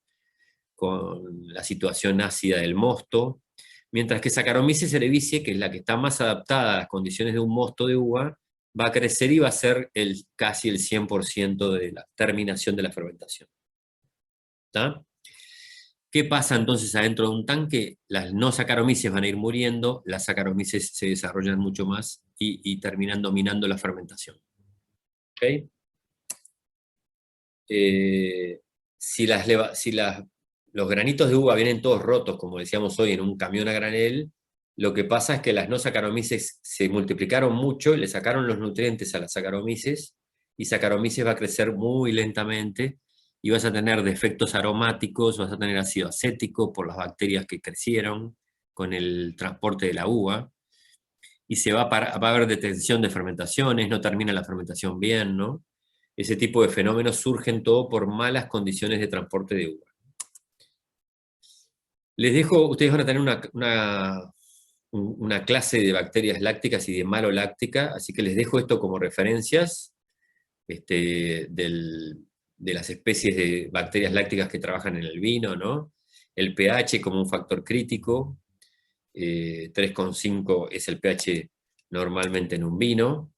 Speaker 1: con la situación ácida del mosto. Mientras que Saccharomyces cerevisiae, que es la que está más adaptada a las condiciones de un mosto de uva, va a crecer y va a ser casi el 100% de la terminación de la fermentación. ¿Está? ¿Qué pasa entonces adentro de un tanque? Las no Saccharomyces van a ir muriendo, las Saccharomyces se desarrollan mucho más y terminan dominando la fermentación. ¿Okay? Si los granitos de uva vienen todos rotos, como decíamos hoy, en un camión a granel, lo que pasa es que las no Saccharomyces se multiplicaron mucho y le sacaron los nutrientes a las Saccharomyces, y Saccharomyces va a crecer muy lentamente, y vas a tener defectos aromáticos, vas a tener ácido acético por las bacterias que crecieron con el transporte de la uva, y va a haber detención de fermentaciones, no termina la fermentación bien, ¿no? Ese tipo de fenómenos surgen todo por malas condiciones de transporte de uva. Les dejo, ustedes van a tener una clase de bacterias lácticas y de maloláctica, así que les dejo esto como referencias de las especies de bacterias lácticas que trabajan en el vino, ¿no? El pH como un factor crítico, 3,5 es el pH normalmente en un vino.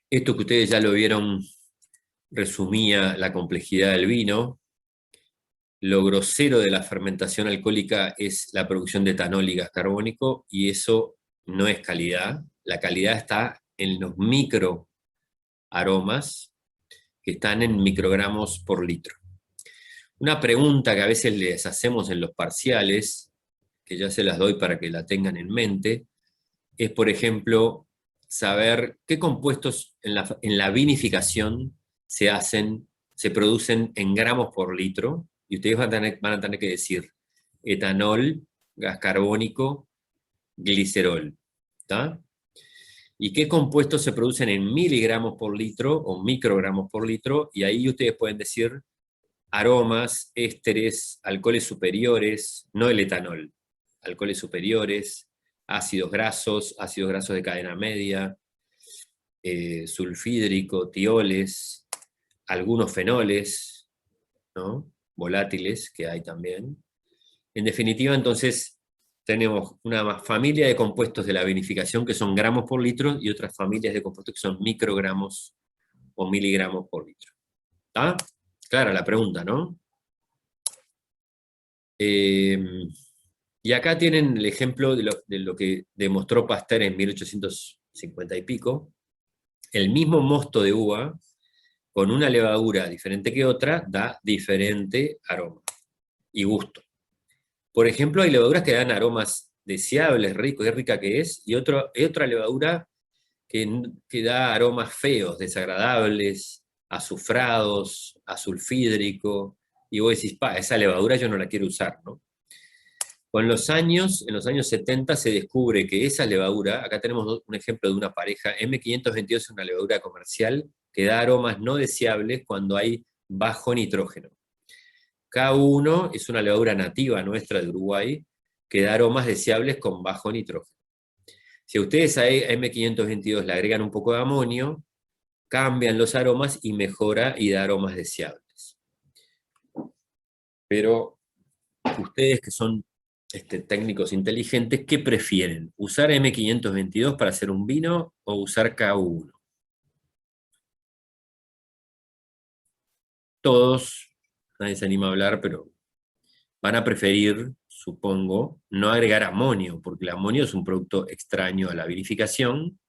Speaker 1: Esto que ustedes ya lo vieron resumía la complejidad del vino. Lo grosero de la fermentación alcohólica es la producción de etanol y gas carbónico, y eso no es calidad. La calidad está en los microaromas, que están en microgramos por litro. Una pregunta que a veces les hacemos en los parciales, que ya se las doy para que la tengan en mente, es, por ejemplo, saber qué compuestos en la vinificación se producen en gramos por litro, y ustedes van a tener que decir etanol, gas carbónico, glicerol, ¿está? Y qué compuestos se producen en miligramos por litro o microgramos por litro, y ahí ustedes pueden decir aromas, ésteres, alcoholes superiores, no el etanol, alcoholes superiores, ácidos grasos de cadena media, sulfídrico, tioles, algunos fenoles, ¿no? Volátiles que hay también. En definitiva, entonces, tenemos una familia de compuestos de la vinificación que son gramos por litro, y otras familias de compuestos que son microgramos o miligramos por litro. ¿Está? Clara la pregunta, ¿no? Y acá tienen el ejemplo de lo que demostró Pasteur en 1850 y pico. El mismo mosto de uva, con una levadura diferente que otra, da diferente aroma y gusto. Por ejemplo, hay levaduras que dan aromas deseables, ricos, qué rica que es, y otra levadura que da aromas feos, desagradables, azufrados, azulfídrico, y vos decís, esa levadura yo no la quiero usar, ¿no? En los años 70 se descubre que esa levadura, acá tenemos un ejemplo de una pareja, M522 es una levadura comercial que da aromas no deseables cuando hay bajo nitrógeno. K1 es una levadura nativa nuestra de Uruguay que da aromas deseables con bajo nitrógeno. Si ustedes a M522 le agregan un poco de amonio, cambian los aromas y mejora y da aromas deseables. Pero ustedes que son técnicos inteligentes, ¿qué prefieren? ¿Usar M522 para hacer un vino o usar K1? Todos, nadie se anima a hablar, pero van a preferir, supongo, no agregar amonio, porque el amonio es un producto extraño a la vinificación,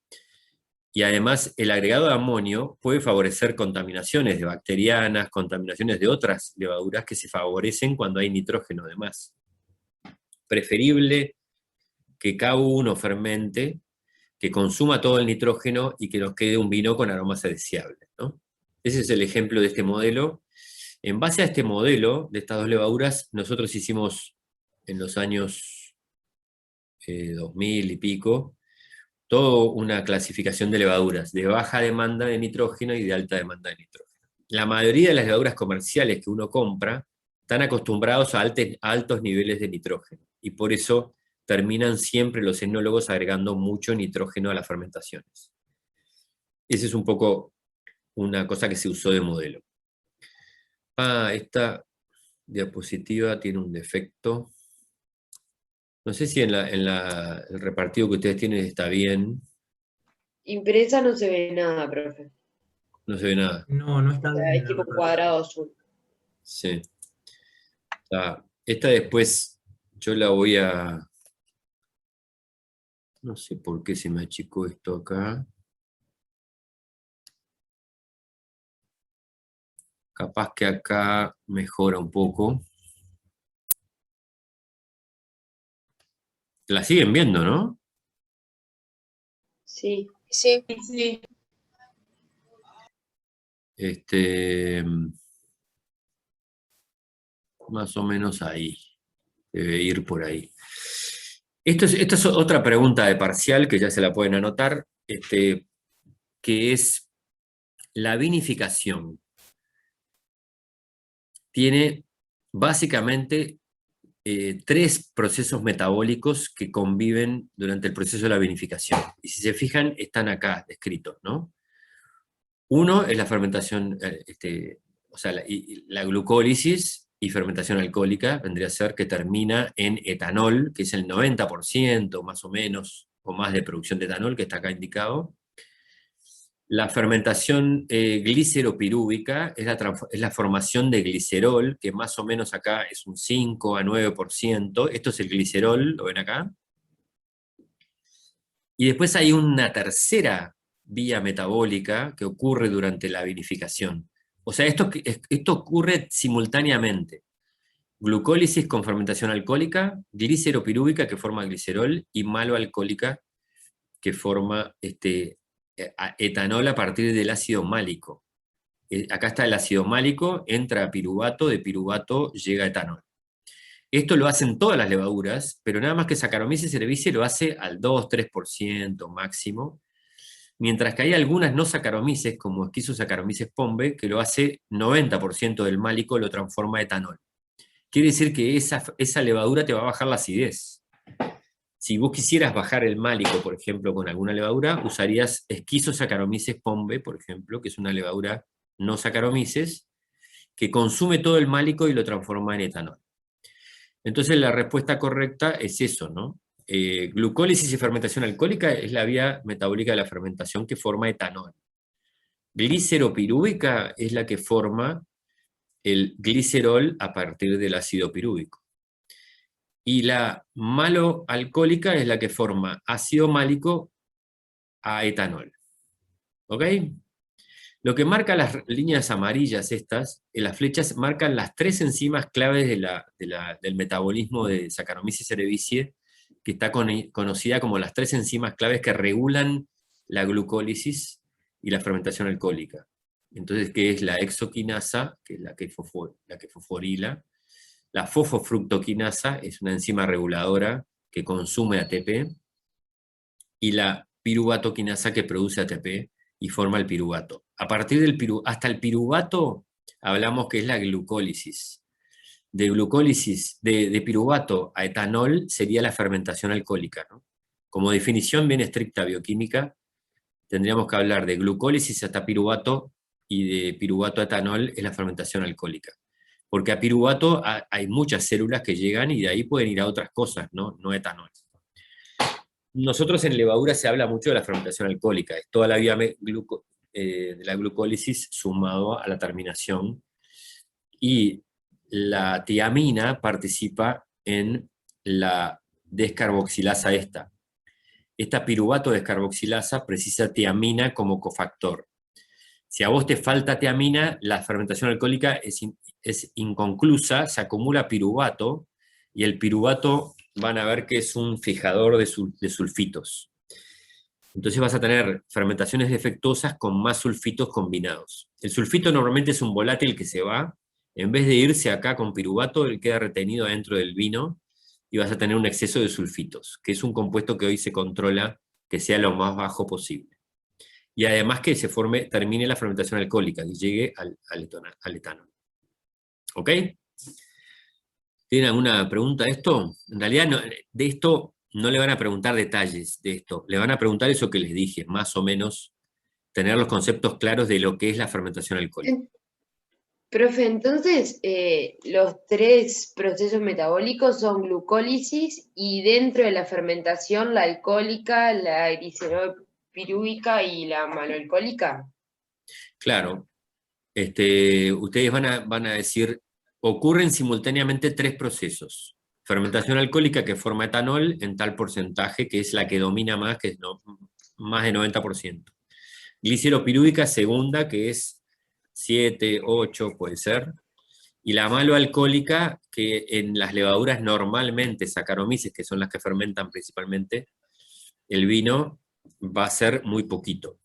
Speaker 1: y además el agregado de amonio puede favorecer contaminaciones de bacterianas, contaminaciones de otras levaduras que se favorecen cuando hay nitrógeno de más. Preferible que K1 fermente, que consuma todo el nitrógeno y que nos quede un vino con aromas deseables, ¿no? Ese es el ejemplo de este modelo. En base a este modelo de estas dos levaduras, nosotros hicimos en los años 2000 y pico, toda una clasificación de levaduras, de baja demanda de nitrógeno y de alta demanda de nitrógeno. La mayoría de las levaduras comerciales que uno compra están acostumbrados a altos niveles de nitrógeno, y por eso terminan siempre los enólogos agregando mucho nitrógeno a las fermentaciones. Esa es un poco una cosa que se usó de modelo. Esta diapositiva tiene un defecto. No sé si el repartido que ustedes tienen está bien.
Speaker 3: Impresa no se ve nada, profe.
Speaker 1: No se ve nada.
Speaker 5: No, no está
Speaker 3: O sea,
Speaker 5: bien
Speaker 3: es
Speaker 5: el
Speaker 3: tipo
Speaker 5: reparto.
Speaker 3: cuadrado azul.
Speaker 1: Sí. Esta después yo la voy a... No sé por qué se me achicó esto acá. Capaz que acá mejora un poco. La siguen viendo, ¿no?
Speaker 3: Sí.
Speaker 6: Sí.
Speaker 2: Sí.
Speaker 1: Más o menos ahí. Debe ir por ahí. Esta es otra pregunta de parcial que ya se la pueden anotar, que es la vinificación. Tiene básicamente 3 procesos metabólicos que conviven durante el proceso de la vinificación. Y si se fijan, están acá descritos, ¿no? Uno es la fermentación, o sea, la glucólisis y fermentación alcohólica, vendría a ser que termina en etanol, que es el 90% más o menos, o más de producción de etanol, que está acá indicado. La fermentación gliceropirúvica es la formación de glicerol, que más o menos acá es un 5 a 9%. Esto es el glicerol, ¿lo ven acá? Y después hay una tercera vía metabólica que ocurre durante la vinificación. O sea, esto ocurre simultáneamente. Glucólisis con fermentación alcohólica, gliceropirúvica que forma glicerol y maloalcohólica que forma etanol a partir del ácido málico. Acá está el ácido málico, entra a piruvato, de piruvato llega a etanol. Esto lo hacen todas las levaduras, pero nada más que Saccharomyces cerevisiae lo hace al 2-3% máximo, mientras que hay algunas no Saccharomyces, como Schizosaccharomyces pombe, que lo hace 90% del málico, lo transforma a etanol. Quiere decir que esa levadura te va a bajar la acidez. Si vos quisieras bajar el málico, por ejemplo, con alguna levadura, usarías Schizosaccharomyces pombe, por ejemplo, que es una levadura no Saccharomyces, que consume todo el málico y lo transforma en etanol. Entonces la respuesta correcta es eso, ¿no? Glucólisis y fermentación alcohólica es la vía metabólica de la fermentación que forma etanol. Gliceropirúvica es la que forma el glicerol a partir del ácido pirúvico. Y la maloalcohólica es la que forma ácido málico a etanol. ¿Ok? Lo que marca las líneas amarillas estas, las flechas, marcan las 3 enzimas claves del metabolismo de Saccharomyces cerevisiae, que está conocida como las 3 enzimas claves que regulan la glucólisis y la fermentación alcohólica. Entonces, ¿qué es la exoquinasa? Que es la que fosforila. La fosfofructoquinasa es una enzima reguladora que consume ATP. Y la piruvatoquinasa que produce ATP y forma el piruvato. A partir del hasta el piruvato hablamos que es la glucólisis. De glucólisis, de piruvato a etanol sería la fermentación alcohólica, ¿no? Como definición bien estricta bioquímica, tendríamos que hablar de glucólisis hasta piruvato, y de piruvato a etanol es la fermentación alcohólica. Porque a piruvato hay muchas células que llegan y de ahí pueden ir a otras cosas, ¿no? No etanol. Nosotros en levadura se habla mucho de la fermentación alcohólica, es toda la vía de la glucólisis sumado a la terminación, y la tiamina participa en la descarboxilasa esta. Esta piruvato descarboxilasa precisa tiamina como cofactor. Si a vos te falta tiamina, la fermentación alcohólica es inconclusa, se acumula piruvato, y el piruvato van a ver que es un fijador de sulfitos. Entonces vas a tener fermentaciones defectuosas con más sulfitos combinados. El sulfito normalmente es un volátil que se va, en vez de irse acá con piruvato, él queda retenido dentro del vino, y vas a tener un exceso de sulfitos, que es un compuesto que hoy se controla que sea lo más bajo posible. Y además que termine la fermentación alcohólica y llegue al etanol. ¿Ok? ¿Tienen alguna pregunta de esto? En realidad de esto no le van a preguntar detalles de esto, le van a preguntar eso que les dije, más o menos tener los conceptos claros de lo que es la fermentación alcohólica.
Speaker 3: Profe, entonces los 3 procesos metabólicos son glucólisis y dentro de la fermentación la alcohólica, la glicerolpirúvica y la maloalcohólica.
Speaker 1: Claro, ustedes van a decir, ocurren simultáneamente 3 procesos. Fermentación alcohólica que forma etanol en tal porcentaje, que es la que domina más, que es más de 90%. Gliceropirúvica segunda, que es 7, 8, puede ser. Y la maloalcohólica, que en las levaduras normalmente, Saccharomyces, que son las que fermentan principalmente el vino, va a ser muy poquito,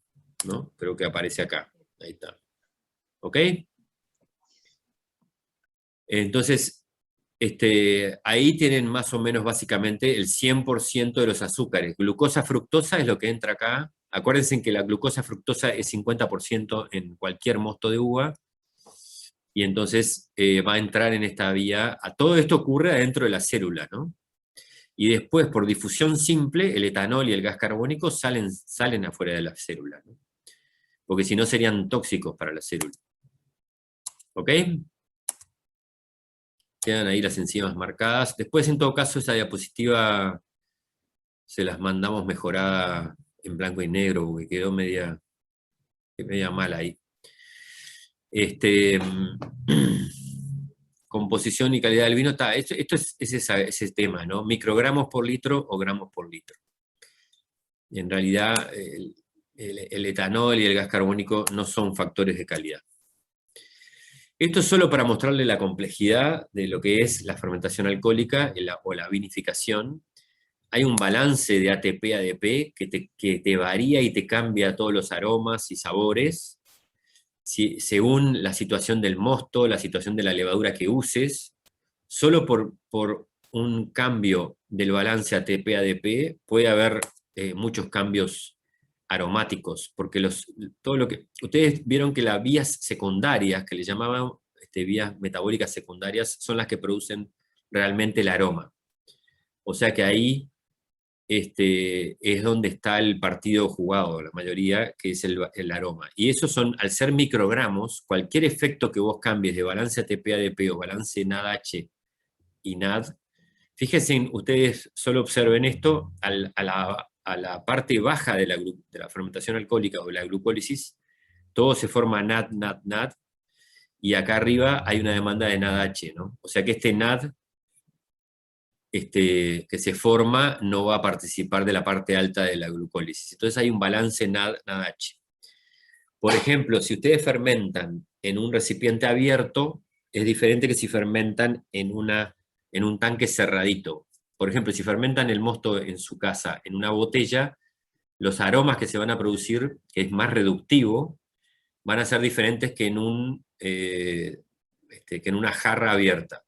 Speaker 1: ¿no? Creo que aparece acá. Ahí está. ¿Ok? Entonces, ahí tienen más o menos básicamente el 100% de los azúcares. Glucosa, fructosa es lo que entra acá. Acuérdense que la glucosa, fructosa es 50% en cualquier mosto de uva, y entonces va a entrar en esta vía. Todo esto ocurre adentro de la célula, ¿no? Y después, por difusión simple, el etanol y el gas carbónico salen afuera de la célula, ¿no? Porque si no serían tóxicos para la célula. ¿Ok? Quedan ahí las enzimas marcadas. Después, en todo caso, esa diapositiva se las mandamos mejorada en blanco y negro, porque quedó media mal ahí. Composición y calidad del vino, esto es ese tema, ¿no? Microgramos por litro o gramos por litro. Y en realidad, el etanol y el gas carbónico no son factores de calidad. Esto es solo para mostrarle la complejidad de lo que es la fermentación alcohólica o la vinificación. Hay un balance de ATP-ADP que te varía y te cambia todos los aromas y sabores, según la situación del mosto, la situación de la levadura que uses. Solo por un cambio del balance ATP-ADP puede haber muchos cambios aromáticos, porque ustedes vieron que las vías secundarias, que le llamaban vías metabólicas secundarias, son las que producen realmente el aroma. O sea que ahí es donde está el partido jugado, la mayoría, que es el aroma. Y esos son, al ser microgramos, cualquier efecto que vos cambies de balance ATP-ADP o balance NADH y NAD, fíjense, ustedes solo observen esto, a la parte baja de la fermentación alcohólica o la glucólisis, todo se forma NAD, NAD, NAD, y acá arriba hay una demanda de NADH, ¿no? O sea que este NAD que se forma no va a participar de la parte alta de la glucólisis. Entonces hay un balance NADH. Por ejemplo, si ustedes fermentan en un recipiente abierto, es diferente que si fermentan en un tanque cerradito. Por ejemplo, si fermentan el mosto en su casa en una botella, los aromas que se van a producir, que es más reductivo, van a ser diferentes que que en una jarra abierta.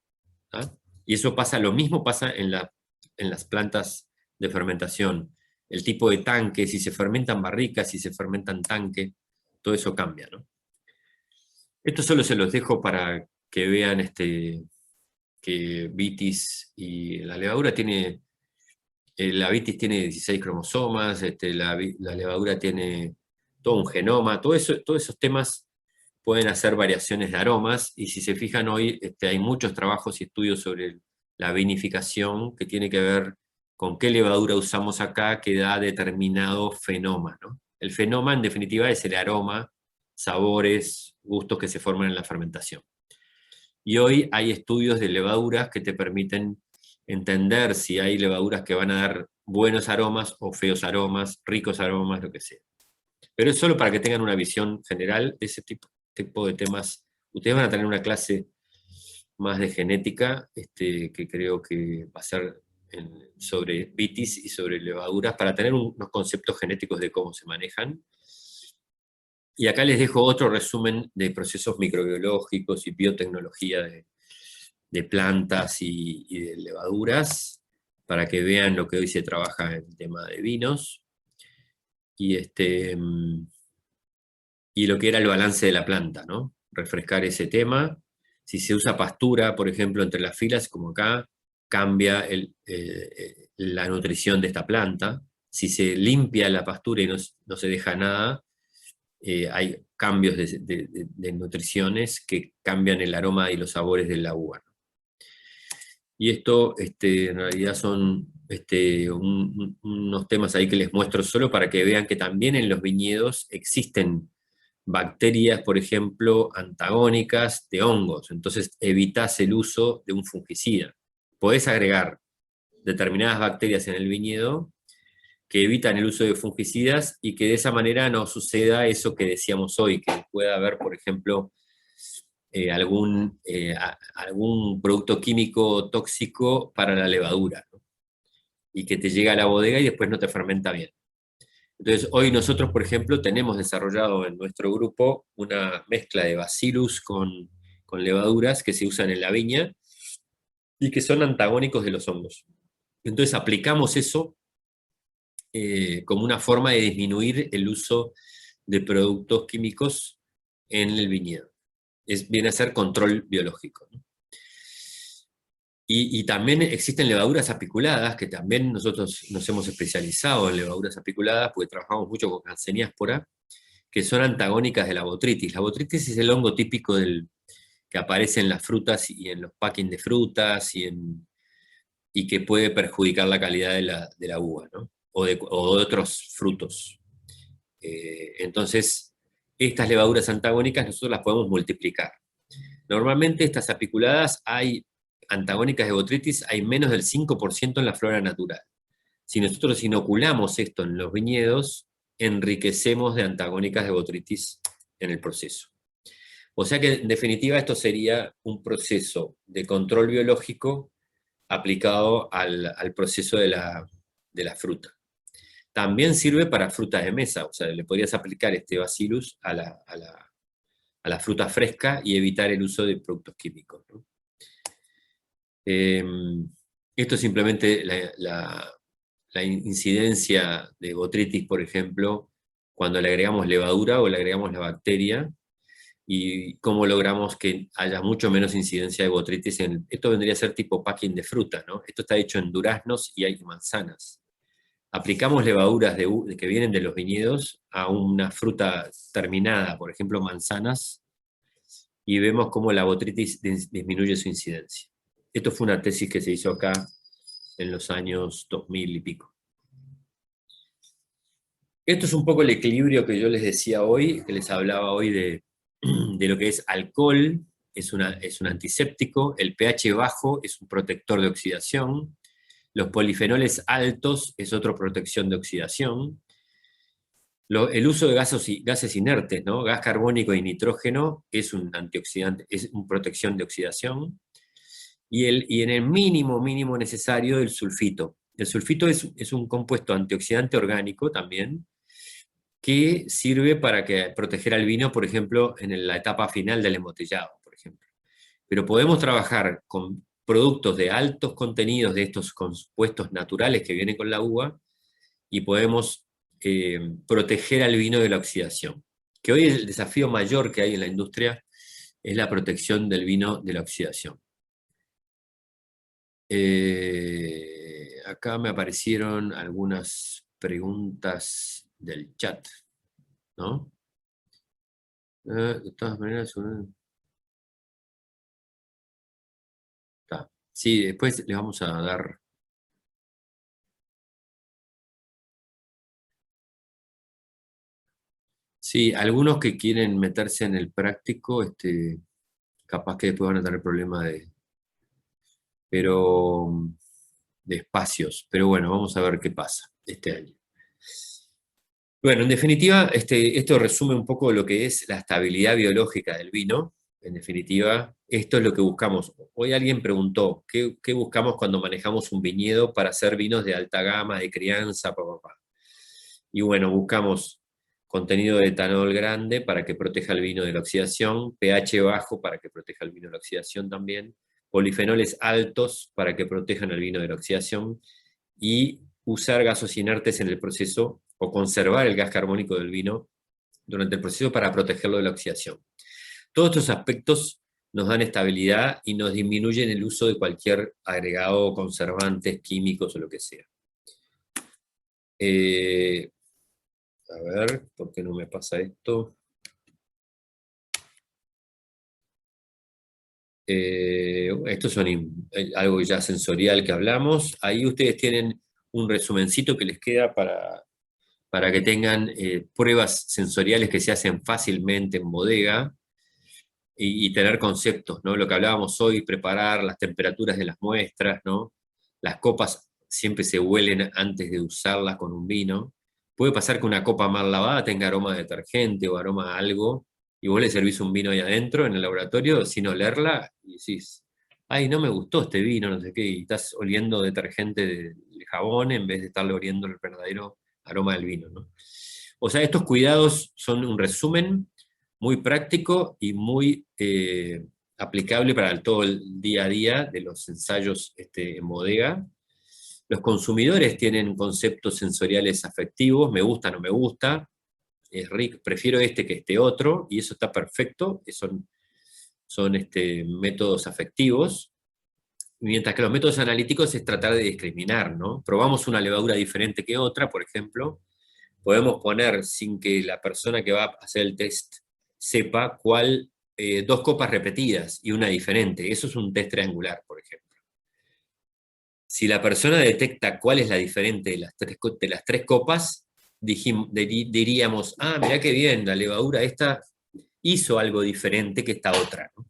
Speaker 1: ¿Ah? Y eso lo mismo pasa en las plantas de fermentación. El tipo de tanque, si se fermentan barricas, si se fermentan tanque, todo eso cambia, ¿no? Esto solo se los dejo para que vean que vitis y la levadura tiene, la vitis tiene 16 cromosomas, la levadura tiene todo un genoma, todos esos temas pueden hacer variaciones de aromas, y si se fijan hoy hay muchos trabajos y estudios sobre la vinificación que tiene que ver con qué levadura usamos acá que da determinado fenoma, ¿no? El fenoma en definitiva es el aroma, sabores, gustos que se forman en la fermentación. Y hoy hay estudios de levaduras que te permiten entender si hay levaduras que van a dar buenos aromas o feos aromas, ricos aromas, lo que sea. Pero es solo para que tengan una visión general de ese tipo de temas. Ustedes van a tener una clase más de genética, que creo que va a ser sobre vitis y sobre levaduras, para tener unos conceptos genéticos de cómo se manejan. Y acá les dejo otro resumen de procesos microbiológicos y biotecnología de plantas y de levaduras, para que vean lo que hoy se trabaja en el tema de vinos. Y lo que era el balance de la planta, ¿no? Refrescar ese tema. Si se usa pastura, por ejemplo, entre las filas, como acá, cambia la nutrición de esta planta. Si se limpia la pastura y no se deja nada, hay cambios de nutriciones que cambian el aroma y los sabores de la uva. Y esto en realidad son unos temas ahí que les muestro solo para que vean que también en los viñedos existen bacterias, por ejemplo, antagónicas de hongos. Entonces evitas el uso de un fungicida. Podés agregar determinadas bacterias en el viñedo que evitan el uso de fungicidas y que de esa manera no suceda eso que decíamos hoy, que pueda haber, por ejemplo, algún producto químico tóxico para la levadura, ¿no? Y que te llega a la bodega y después no te fermenta bien. Entonces, hoy nosotros, por ejemplo, tenemos desarrollado en nuestro grupo una mezcla de Bacillus con levaduras que se usan en la viña y que son antagónicos de los hongos. Entonces, aplicamos eso como una forma de disminuir el uso de productos químicos en el viñedo. Viene a ser control biológico, ¿no? Y también existen levaduras apiculadas, que también nosotros nos hemos especializado en levaduras apiculadas, porque trabajamos mucho con Hanseníaspora, que son antagónicas de la botrytis. La botrytis es el hongo típico que aparece en las frutas y en los packing de frutas, y que puede perjudicar la calidad de la uva, ¿no? O de otros frutos. Entonces, estas levaduras antagónicas nosotros las podemos multiplicar. Normalmente estas apiculadas antagónicas de botrytis hay menos del 5% en la flora natural. Si nosotros inoculamos esto en los viñedos, enriquecemos de antagónicas de botrytis en el proceso. O sea que, en definitiva, esto sería un proceso de control biológico aplicado al proceso de la fruta. También sirve para frutas de mesa, o sea, le podrías aplicar este Bacillus a la fruta fresca y evitar el uso de productos químicos, ¿no? Esto es simplemente la incidencia de botrytis, por ejemplo, cuando le agregamos levadura o le agregamos la bacteria, y cómo logramos que haya mucho menos incidencia de botrytis. Esto vendría a ser tipo packing de fruta, ¿no? Esto está hecho en duraznos y hay manzanas. Aplicamos levaduras que vienen de los viñedos a una fruta terminada, por ejemplo manzanas, y vemos cómo la botrytis disminuye su incidencia. Esto fue una tesis que se hizo acá en los años 2000 y pico. Esto es un poco el equilibrio que yo les decía hoy, que les hablaba hoy de lo que es alcohol, es un antiséptico, el pH bajo es un protector de oxidación, los polifenoles altos es otra protección de oxidación, el uso de gases inertes, ¿no? Gas carbónico y nitrógeno es un antioxidante, es una protección de oxidación, y en el mínimo necesario el sulfito. El sulfito es un compuesto antioxidante orgánico también, que sirve para proteger al vino, por ejemplo, en la etapa final del embotellado, por ejemplo. Pero podemos trabajar con productos de altos contenidos de estos compuestos naturales que vienen con la uva, y podemos proteger al vino de la oxidación. Que hoy el desafío mayor que hay en la industria es la protección del vino de la oxidación. Acá me aparecieron algunas preguntas del chat, ¿no? De todas maneras, sí, después les vamos a dar. Sí, algunos que quieren meterse en el práctico, capaz que después van a tener problemas de espacios. Pero bueno, vamos a ver qué pasa este año. Bueno, en definitiva, esto resume un poco lo que es la estabilidad biológica del vino. En definitiva, esto es lo que buscamos. Hoy alguien preguntó, ¿qué buscamos cuando manejamos un viñedo para hacer vinos de alta gama, de crianza, Y bueno, buscamos contenido de etanol grande para que proteja el vino de la oxidación, pH bajo para que proteja el vino de la oxidación también, polifenoles altos para que protejan el vino de la oxidación, y usar gases inertes en el proceso, o conservar el gas carbónico del vino durante el proceso para protegerlo de la oxidación. Todos estos aspectos nos dan estabilidad y nos disminuyen el uso de cualquier agregado, conservantes, químicos o lo que sea. A ver, ¿por qué no me pasa esto? Estos son algo ya sensorial que hablamos. Ahí ustedes tienen un resumencito que les queda para que tengan pruebas sensoriales que se hacen fácilmente en bodega y tener conceptos, ¿no? Lo que hablábamos hoy, preparar las temperaturas de las muestras, ¿no? Las copas siempre se huelen antes de usarlas con un vino. Puede pasar que una copa mal lavada tenga aroma de detergente o aroma a algo, y vos le servís un vino ahí adentro en el laboratorio sin olerla, y decís, ay, no me gustó este vino, no sé qué, y estás oliendo detergente de jabón en vez de estarle oliendo el verdadero aroma del vino, ¿no? O sea, estos cuidados son un resumen muy práctico y muy aplicable para todo el día a día de los ensayos en bodega. Los consumidores tienen conceptos sensoriales afectivos, me gusta, no me gusta, es rico, prefiero este que este otro, y eso está perfecto, son métodos afectivos, mientras que los métodos analíticos es tratar de discriminar, ¿no? Probamos una levadura diferente que otra, por ejemplo, podemos poner sin que la persona que va a hacer el test sepa dos copas repetidas y una diferente. Eso es un test triangular, por ejemplo. Si la persona detecta cuál es la diferente de las tres copas, diríamos, ah, mirá qué bien, la levadura esta hizo algo diferente que esta otra, ¿no?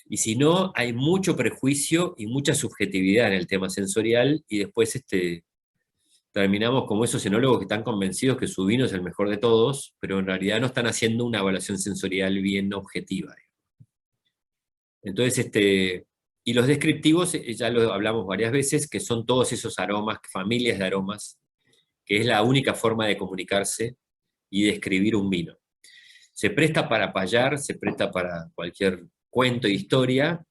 Speaker 1: Y si no, hay mucho prejuicio y mucha subjetividad en el tema sensorial, y después terminamos como esos enólogos que están convencidos que su vino es el mejor de todos, pero en realidad no están haciendo una evaluación sensorial bien objetiva. Entonces, y los descriptivos, ya lo hablamos varias veces, que son todos esos aromas, familias de aromas, que es la única forma de comunicarse y describir un vino. Se presta para payar, se presta para cualquier cuento e historia,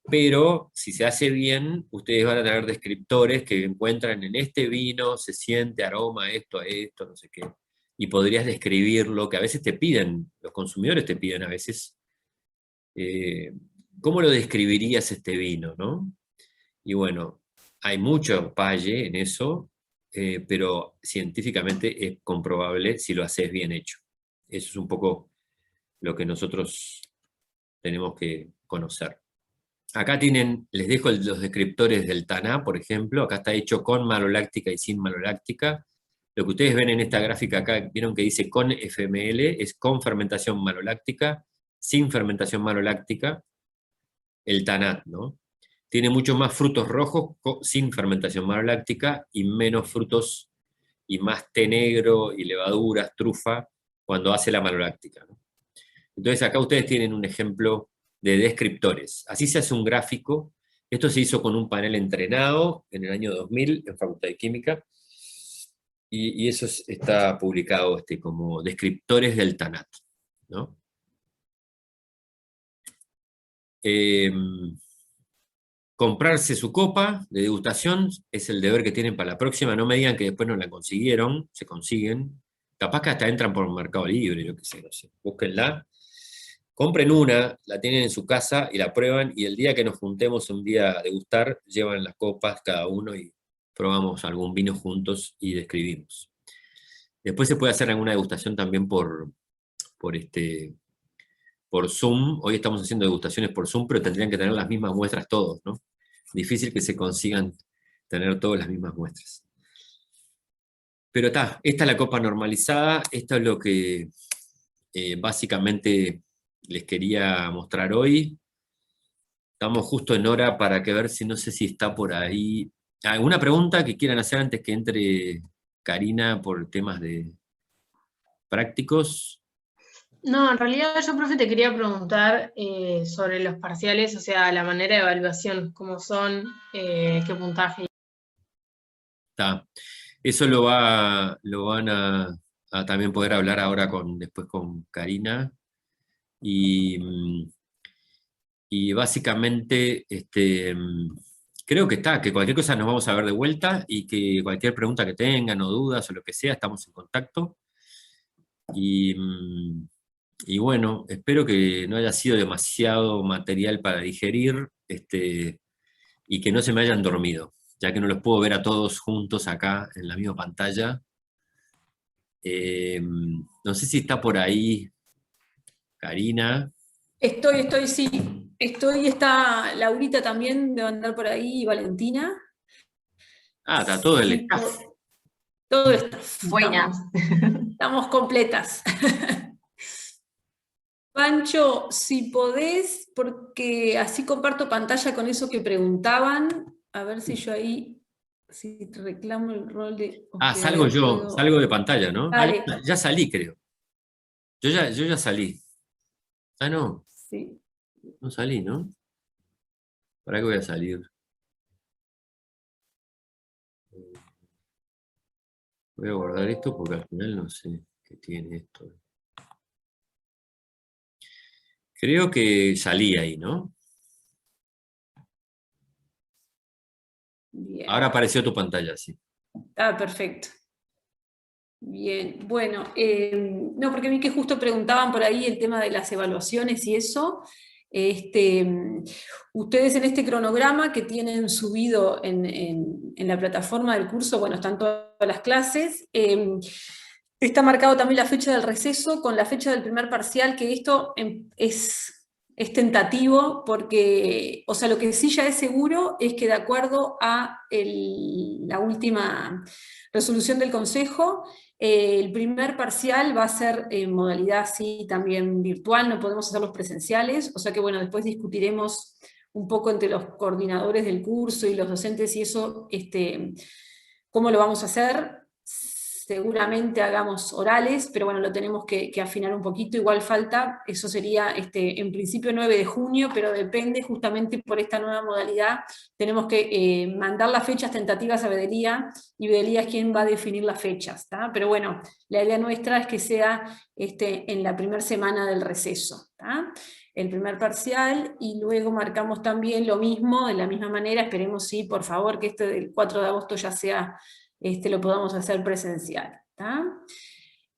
Speaker 1: pero si se hace bien, ustedes van a tener descriptores que encuentran en este vino, se siente aroma esto, no sé qué, y podrías describirlo, que a veces te piden, los consumidores te piden a veces, ¿cómo lo describirías este vino, no? Y bueno, hay mucho palle en eso, pero científicamente es comprobable si lo haces bien hecho. Eso es un poco lo que nosotros tenemos que conocer. Acá les dejo los descriptores del TANA, por ejemplo. Acá está hecho con maloláctica y sin maloláctica. Lo que ustedes ven en esta gráfica acá, vieron que dice con FML, es con fermentación maloláctica, sin fermentación maloláctica, el TANAT, ¿no? Tiene muchos más frutos rojos sin fermentación maloláctica y menos frutos y más té negro y levaduras, trufa, cuando hace la maloláctica, ¿no? Entonces acá ustedes tienen un ejemplo de descriptores. Así se hace un gráfico. Esto se hizo con un panel entrenado en el año 2000 en Facultad de Química, y eso está publicado como descriptores del TANAT, ¿no? Comprarse su copa de degustación es el deber que tienen para la próxima. No me digan que después no la consiguieron, se consiguen. Capaz que hasta entran por Mercado Libre, yo qué sé, no sé. Búsquenla. Compren una, la tienen en su casa y la prueban, y el día que nos juntemos un día a degustar, llevan las copas cada uno y probamos algún vino juntos y describimos. Después se puede hacer alguna degustación también por Zoom. Hoy estamos haciendo degustaciones por Zoom, pero tendrían que tener las mismas muestras todos, ¿no? Difícil que se consigan tener todas las mismas muestras. Pero esta es la copa normalizada, esto es lo que básicamente les quería mostrar hoy. Estamos justo en hora para ver si, no sé si está por ahí. ¿Alguna pregunta que quieran hacer antes que entre Karina por temas de prácticos?
Speaker 2: No, en realidad yo, profe, te quería preguntar sobre los parciales, o sea, la manera de evaluación, cómo son, qué puntaje.
Speaker 1: Está. Eso lo van a también poder hablar ahora después con Karina. Y básicamente, creo que que cualquier cosa nos vamos a ver de vuelta, y que cualquier pregunta que tengan o dudas o lo que sea, estamos en contacto. Y bueno, espero que no haya sido demasiado material para digerir, y que no se me hayan dormido, ya que no los puedo ver a todos juntos acá en la misma pantalla. No sé si está por ahí Karina.
Speaker 5: Sí. Está Laurita también, debe andar por ahí, y Valentina.
Speaker 1: Ah, está todo el
Speaker 5: Sí,
Speaker 1: staff.
Speaker 5: todo el staff.
Speaker 4: Buenas.
Speaker 5: Estamos completas. Pancho, si podés, porque así comparto pantalla con eso que preguntaban, a ver si yo ahí, si te reclamo el rol de
Speaker 1: Salgo
Speaker 5: hospedador,
Speaker 1: yo,
Speaker 5: puedo.
Speaker 1: salgo de pantalla, ¿no?
Speaker 5: Dale.
Speaker 1: Ya salí, creo. Yo ya salí. Ah, no,
Speaker 5: Sí.
Speaker 1: no salí, ¿no? ¿Para qué voy a salir? Voy a guardar esto porque al final no sé qué tiene esto. Creo que salí ahí, ¿no?
Speaker 5: Bien.
Speaker 1: Ahora apareció tu pantalla, sí.
Speaker 5: Perfecto. Bien, bueno, no, porque vi que justo preguntaban por ahí el tema de las evaluaciones y eso. Ustedes en este cronograma que tienen subido en la plataforma del curso, bueno, están todas las clases. Está marcado también la fecha del receso con la fecha del primer parcial, que esto es tentativo porque, o sea, lo que sí ya es seguro es que de acuerdo a la última resolución del Consejo, el primer parcial va a ser en modalidad sí también virtual, no podemos hacerlos presenciales, o sea que bueno, después discutiremos un poco entre los coordinadores del curso y los docentes y eso, cómo lo vamos a hacer. Seguramente hagamos orales, pero bueno, lo tenemos que afinar un poquito, igual falta, eso sería en principio 9 de junio, pero depende justamente por esta nueva modalidad, tenemos que mandar las fechas tentativas a Bedelía, y Bedelía es quien va a definir las fechas, ¿tá? Pero bueno, la idea nuestra es que sea en la primera semana del receso, ¿tá? El primer parcial, y luego marcamos también lo mismo, de la misma manera, esperemos sí, por favor, que del 4 de agosto ya sea lo podamos hacer presencial. ¿Tá?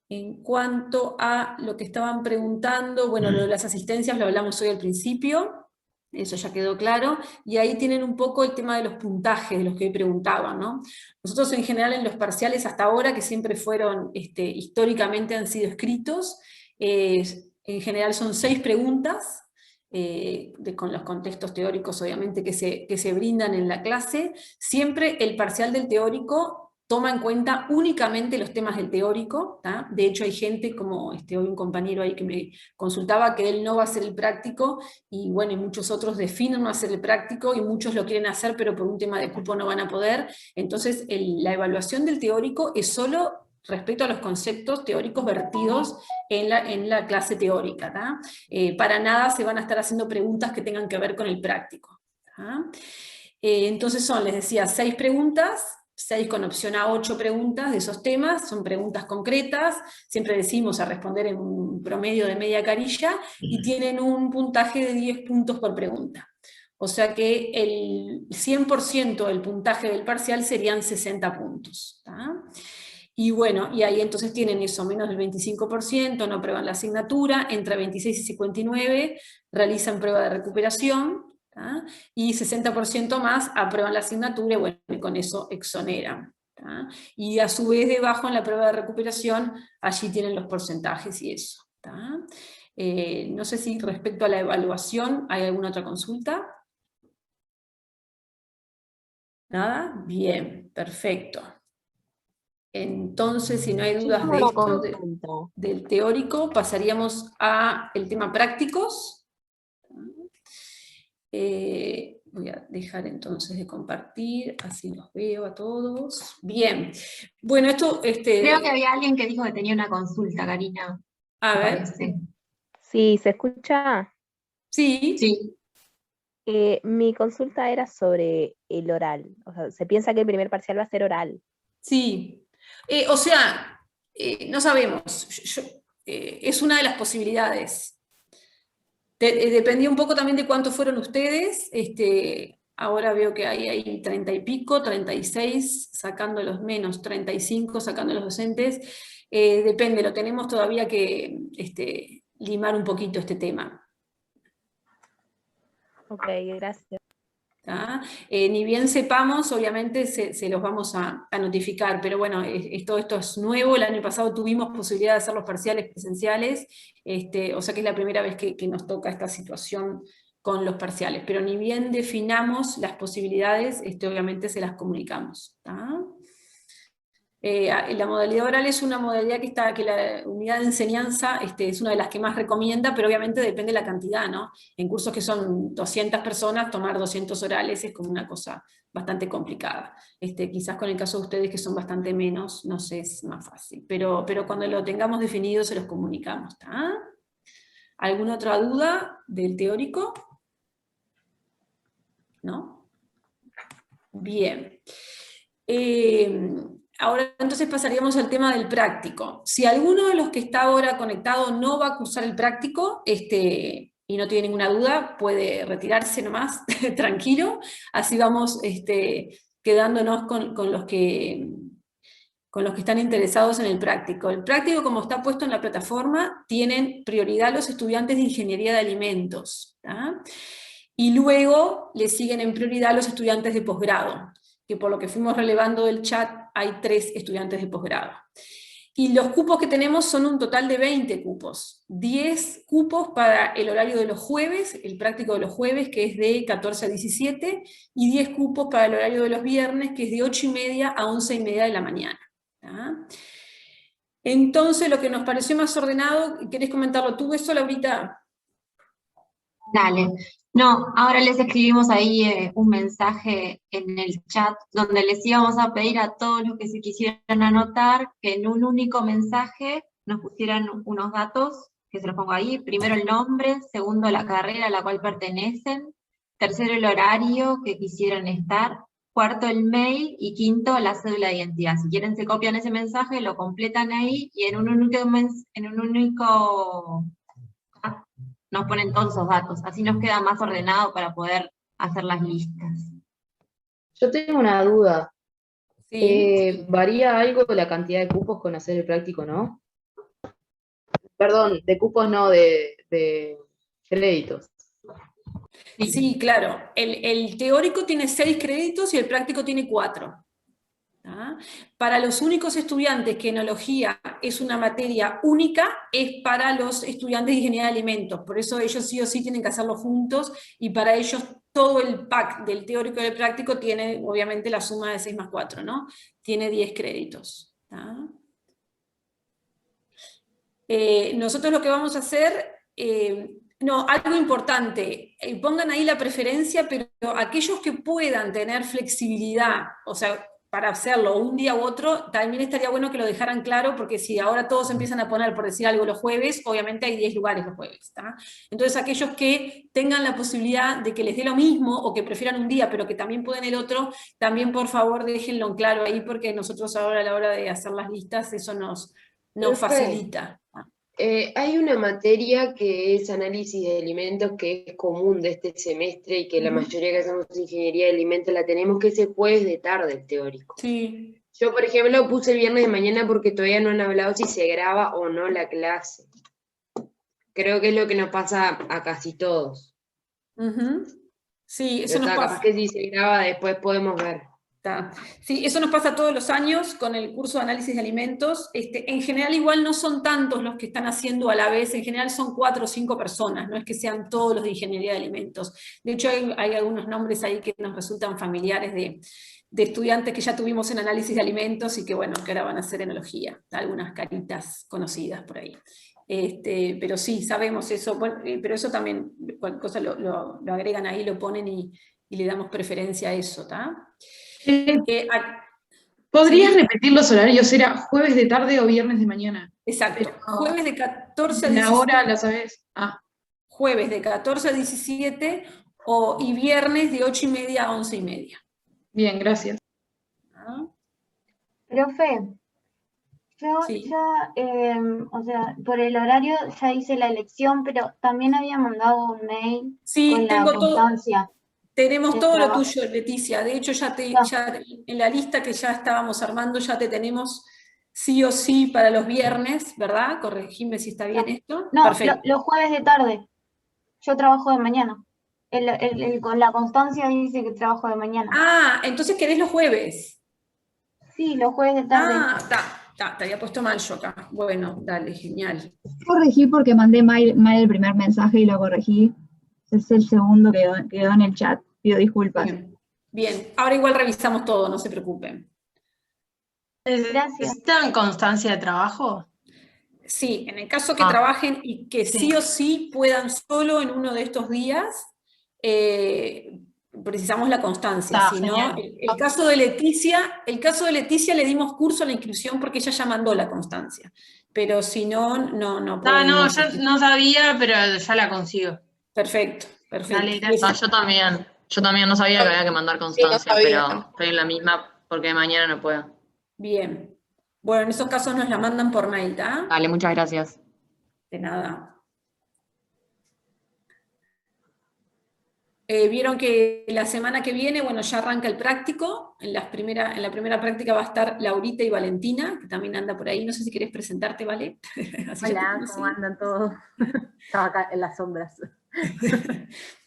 Speaker 5: En cuanto a lo que estaban preguntando, bueno, lo de las asistencias lo hablamos hoy al principio, eso ya quedó claro, y ahí tienen un poco el tema de los puntajes, de los que hoy preguntaban, ¿no? Nosotros en general en los parciales hasta ahora, que siempre fueron, históricamente han sido escritos, en general son 6 preguntas, con los contextos teóricos obviamente que se brindan en la clase. Siempre el parcial del teórico toma en cuenta únicamente los temas del teórico, ¿tá? De hecho hay gente como hoy un compañero ahí que me consultaba que él no va a hacer el práctico, y bueno, y muchos otros definen no hacer el práctico, y muchos lo quieren hacer pero por un tema de cupo no van a poder. Entonces la evaluación del teórico es solo respecto a los conceptos teóricos vertidos en la clase teórica, ¿tá? Para nada se van a estar haciendo preguntas que tengan que ver con el práctico, ¿tá? Entonces les decía, 6 preguntas, 6 con opción a 8 preguntas de esos temas, son preguntas concretas, siempre decimos a responder en un promedio de media carilla, y tienen un puntaje de 10 puntos por pregunta. O sea que el 100% del puntaje del parcial serían 60 puntos. ¿Tá? Y bueno, y ahí entonces tienen eso, menos del 25%, no aprueban la asignatura, entre 26 y 59 realizan prueba de recuperación, ¿tá? Y 60% más aprueban la asignatura, y bueno, y con eso exoneran. ¿Tá? Y a su vez debajo en la prueba de recuperación, allí tienen los porcentajes y eso. ¿Tá? No sé si respecto a la evaluación hay alguna otra consulta. ¿Nada? Bien, perfecto. Entonces, si no hay dudas de esto, del teórico, pasaríamos al tema prácticos. Voy a dejar entonces de compartir, así los veo a todos. Bien, bueno, esto...
Speaker 4: Creo que había alguien que dijo que tenía una consulta, Karina.
Speaker 5: A ver.
Speaker 4: Parece.
Speaker 6: Sí, ¿se escucha?
Speaker 5: Sí.
Speaker 4: Sí.
Speaker 6: Mi consulta era sobre el oral. O sea, se piensa que el primer parcial va a ser oral.
Speaker 5: Sí. O sea, no sabemos. Es una de las posibilidades. Dependía un poco también de cuántos fueron ustedes. Ahora veo que hay 30 y pico, 36, sacando los menos, 35, sacando los docentes. Depende, lo tenemos todavía que limar un poquito este tema.
Speaker 6: Ok, gracias.
Speaker 5: Ni bien sepamos, obviamente se los vamos a notificar, pero bueno, todo esto es nuevo. El año pasado tuvimos posibilidad de hacer los parciales presenciales, o sea que es la primera vez que nos toca esta situación con los parciales, pero ni bien definamos las posibilidades, obviamente se las comunicamos. La modalidad oral es una modalidad que la unidad de enseñanza es una de las que más recomienda, pero obviamente depende de la cantidad, ¿no? En cursos que son 200 personas, tomar 200 orales es como una cosa bastante complicada. Quizás con el caso de ustedes que son bastante menos, no sé, es más fácil, pero cuando lo tengamos definido se los comunicamos. ¿Alguna otra duda del teórico? ¿No? Bien. Ahora entonces pasaríamos al tema del práctico. Si alguno de los que está ahora conectado no va a cursar el práctico, y no tiene ninguna duda, puede retirarse nomás, tranquilo, así vamos quedándonos con los que están interesados en el práctico. El práctico, como está puesto en la plataforma, tienen prioridad los estudiantes de Ingeniería de Alimentos, y luego le siguen en prioridad los estudiantes de posgrado, que por lo que fuimos relevando del chat, hay 3 estudiantes de posgrado. Y los cupos que tenemos son un total de 20 cupos. 10 cupos para el horario de los jueves, el práctico de los jueves, que es de 14 a 17, y 10 cupos para el horario de los viernes, que es de 8:30 a 11:30 de la mañana. Entonces, lo que nos pareció más ordenado, ¿querés comentarlo tú eso, Laurita?
Speaker 4: Dale. No, ahora les escribimos ahí un mensaje en el chat donde les íbamos a pedir a todos los que se quisieran anotar que en un único mensaje nos pusieran unos datos, que se los pongo ahí. Primero el nombre, segundo la carrera a la cual pertenecen, tercero el horario que quisieran estar, cuarto el mail y quinto la cédula de identidad. Si quieren se copian ese mensaje, lo completan ahí y en un único nos ponen todos esos datos, así nos queda más ordenado para poder hacer las listas.
Speaker 3: Yo tengo una duda.
Speaker 5: Sí.
Speaker 3: ¿Varía algo la cantidad de cupos con hacer el práctico, no? Perdón, de cupos no, de créditos.
Speaker 5: Sí, claro. El teórico tiene 6 créditos y el práctico tiene 4. Para los únicos estudiantes que enología es una materia única, es para los estudiantes de Ingeniería de Alimentos. Por eso ellos sí o sí tienen que hacerlo juntos, y para ellos todo el pack del teórico y del práctico tiene, obviamente, la suma de 6 más 4, ¿no? Tiene 10 créditos. Nosotros lo que vamos a hacer... no, algo importante, pongan ahí la preferencia, pero aquellos que puedan tener flexibilidad, o sea, para hacerlo un día u otro, también estaría bueno que lo dejaran claro, porque si ahora todos empiezan a poner, por decir algo, los jueves, obviamente hay 10 lugares los jueves, ¿está? Entonces aquellos que tengan la posibilidad de que les dé lo mismo, o que prefieran un día, pero que también pueden el otro, también por favor déjenlo en claro ahí, porque nosotros ahora a la hora de hacer las listas, eso nos facilita.
Speaker 3: Hay una materia que es análisis de alimentos que es común de este semestre y que la mayoría que hacemos ingeniería de alimentos la tenemos, que es el jueves de tarde, el teórico.
Speaker 5: Sí.
Speaker 3: Yo, por ejemplo, puse el viernes de mañana porque todavía no han hablado si se graba o no la clase. Creo que es lo que nos pasa a casi todos.
Speaker 5: Sí, eso
Speaker 3: Pero
Speaker 5: nos pasa.
Speaker 3: capaz que si se graba después podemos ver.
Speaker 5: Sí, eso nos pasa todos los años con el curso de análisis de alimentos. En general igual no son tantos los que están haciendo a la vez, en general son 4 o 5 personas, no es que sean todos los de ingeniería de alimentos. De hecho hay algunos nombres ahí que nos resultan familiares de estudiantes que ya tuvimos en análisis de alimentos y que bueno, que ahora van a hacer enología, algunas caritas conocidas por ahí. Pero sí, sabemos eso, bueno, pero eso también, cualquier cosa lo agregan ahí, lo ponen y le damos preferencia a eso, ¿está?
Speaker 2: ¿Podrías repetir los horarios? ¿Era jueves de tarde o viernes de mañana?
Speaker 5: Exacto, jueves de 14 a
Speaker 2: ¿La
Speaker 5: 17.
Speaker 2: hora la sabes?
Speaker 5: Jueves de 14 a 17 y viernes de 8:30 a 11:30.
Speaker 2: Bien, gracias.
Speaker 4: Profe, yo
Speaker 5: Sí.
Speaker 4: ya, o sea, por el horario ya hice la elección, pero también había mandado un mail
Speaker 5: Sí,
Speaker 4: con la
Speaker 5: tengo todo.
Speaker 4: constancia.
Speaker 5: Tenemos
Speaker 4: de
Speaker 5: todo lo
Speaker 4: trabajo.
Speaker 5: tuyo, Leticia. De hecho, ya en la lista que ya estábamos armando, ya te tenemos sí o sí para los viernes, ¿verdad? Corregime si está bien esto.
Speaker 4: No,
Speaker 5: Perfecto.
Speaker 4: los jueves de tarde. Yo trabajo de mañana. Con la constancia dice que trabajo de mañana.
Speaker 5: Ah, entonces querés los jueves.
Speaker 4: Sí, los jueves de tarde.
Speaker 5: Te había puesto mal yo acá. Bueno, dale, genial.
Speaker 7: Corregí porque mandé mal el primer mensaje y lo corregí. Es el segundo que quedó en el chat. Pido disculpas.
Speaker 5: Bien, ahora igual revisamos todo, no se preocupen.
Speaker 4: Gracias.
Speaker 2: ¿Necesitan constancia de trabajo?
Speaker 5: Sí, en el caso que trabajen y que sí o sí puedan solo en uno de estos días, precisamos la constancia. Si no, el caso de Leticia le dimos curso a la inscripción porque ella ya mandó la constancia. Pero si no, no podemos.
Speaker 2: No, yo no sabía, pero ya la consigo.
Speaker 5: Perfecto.
Speaker 2: Dale, gracias.
Speaker 8: Yo también no sabía que había que mandar constancia, pero estoy en la misma porque mañana no puedo.
Speaker 5: Bien. Bueno, en esos casos nos la mandan por mail, ¿tá?
Speaker 8: Dale, muchas gracias.
Speaker 5: De nada. Vieron que la semana que viene, bueno, ya arranca el práctico. En la primera práctica va a estar Laurita y Valentina, que también anda por ahí. No sé si querés presentarte, ¿vale?
Speaker 9: Hola, ¿cómo andan todos? Estaba acá en las sombras.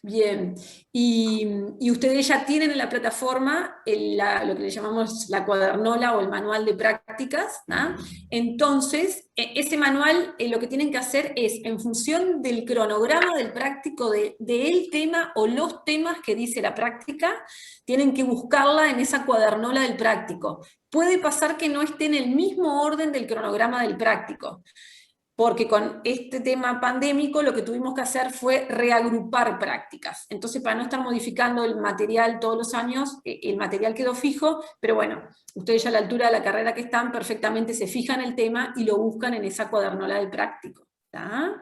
Speaker 5: Bien, y ustedes ya tienen en la plataforma lo que le llamamos la cuadernola o el manual de prácticas, ¿no? Entonces, ese manual lo que tienen que hacer es, en función del cronograma del práctico, del tema o los temas que dice la práctica, tienen que buscarla en esa cuadernola del práctico. Puede pasar que no esté en el mismo orden del cronograma del práctico, porque con este tema pandémico lo que tuvimos que hacer fue reagrupar prácticas. Entonces, para no estar modificando el material todos los años, el material quedó fijo, pero bueno, ustedes ya a la altura de la carrera que están, perfectamente se fijan el tema y lo buscan en esa cuadernola del práctico. ¿Tá?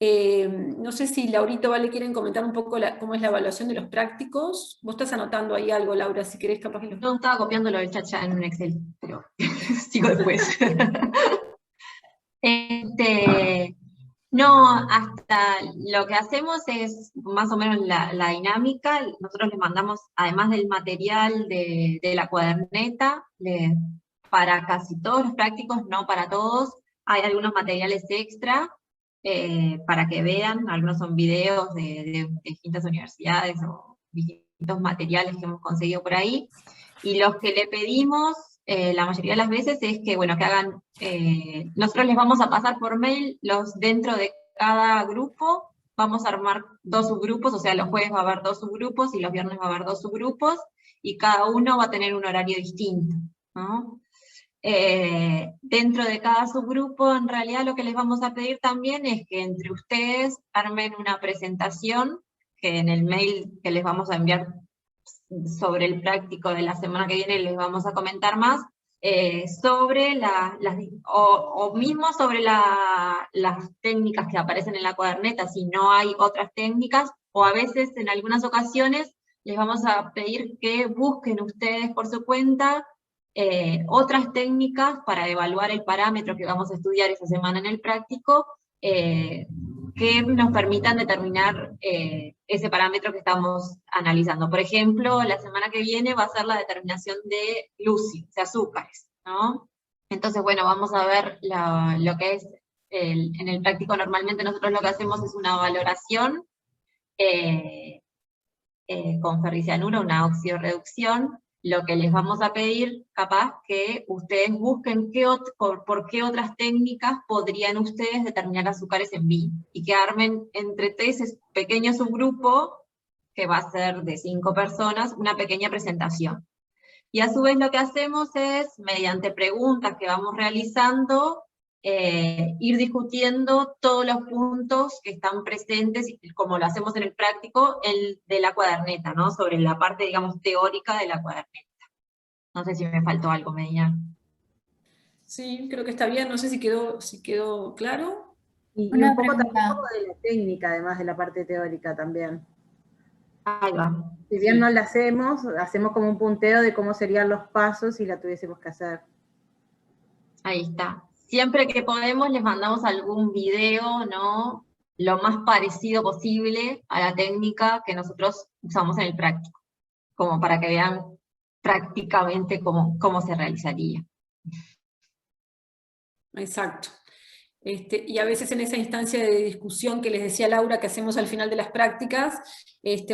Speaker 5: No sé si Laurita, Vale, quieren comentar un poco cómo es la evaluación de los prácticos. Vos estás anotando ahí algo, Laura, si querés capaz que lo...
Speaker 4: No, estaba copiándolo del chat ya en un Excel, pero sigo después. No, hasta lo que hacemos es más o menos la dinámica. Nosotros les mandamos, además del material de la cuaderneta, para casi todos los prácticos, no para todos, hay algunos materiales extra para que vean. Algunos son videos de distintas universidades o distintos materiales que hemos conseguido por ahí. Y los que le pedimos la mayoría de las veces es que, bueno, que hagan, nosotros les vamos a pasar por mail dentro de cada grupo, vamos a armar 2 subgrupos, o sea, los jueves va a haber 2 subgrupos y los viernes va a haber 2 subgrupos, y cada uno va a tener un horario distinto, ¿no? Dentro de cada subgrupo, en realidad lo que les vamos a pedir también es que entre ustedes armen una presentación, que en el mail que les vamos a enviar sobre el práctico de la semana que viene les vamos a comentar más, sobre o mismo sobre las técnicas que aparecen en la cuaderneta, si no hay otras técnicas, o a veces en algunas ocasiones les vamos a pedir que busquen ustedes por su cuenta otras técnicas para evaluar el parámetro que vamos a estudiar esa semana en el práctico, que nos permitan determinar ese parámetro que estamos analizando. Por ejemplo, la semana que viene va a ser la determinación de glúcidos, de azúcares, ¿no? Entonces, bueno, vamos a ver lo que es, en el práctico normalmente nosotros lo que hacemos es una valoración con ferricianuro, una oxidorreducción. Lo que les vamos a pedir, capaz, que ustedes busquen por qué otras técnicas podrían ustedes determinar azúcares en vino, y que armen entre ese pequeño subgrupo, que va a ser de 5 personas, una pequeña presentación. Y a su vez lo que hacemos es, mediante preguntas que vamos realizando, ir discutiendo todos los puntos que están presentes, como lo hacemos en el práctico, de la cuaderneta, ¿no? Sobre la parte, digamos, teórica de la cuaderneta. No sé si me faltó algo, Medina.
Speaker 5: Sí, creo que está bien, no sé si quedó claro.
Speaker 9: Y un poco también de la técnica, además de la parte teórica también.
Speaker 4: Ahí va.
Speaker 9: Si bien no la hacemos como un punteo de cómo serían los pasos si la tuviésemos que hacer.
Speaker 4: Ahí está. Siempre que podemos les mandamos algún video, ¿no? Lo más parecido posible a la técnica que nosotros usamos en el práctico, como para que vean prácticamente cómo se realizaría.
Speaker 5: Exacto. Y a veces en esa instancia de discusión que les decía Laura que hacemos al final de las prácticas,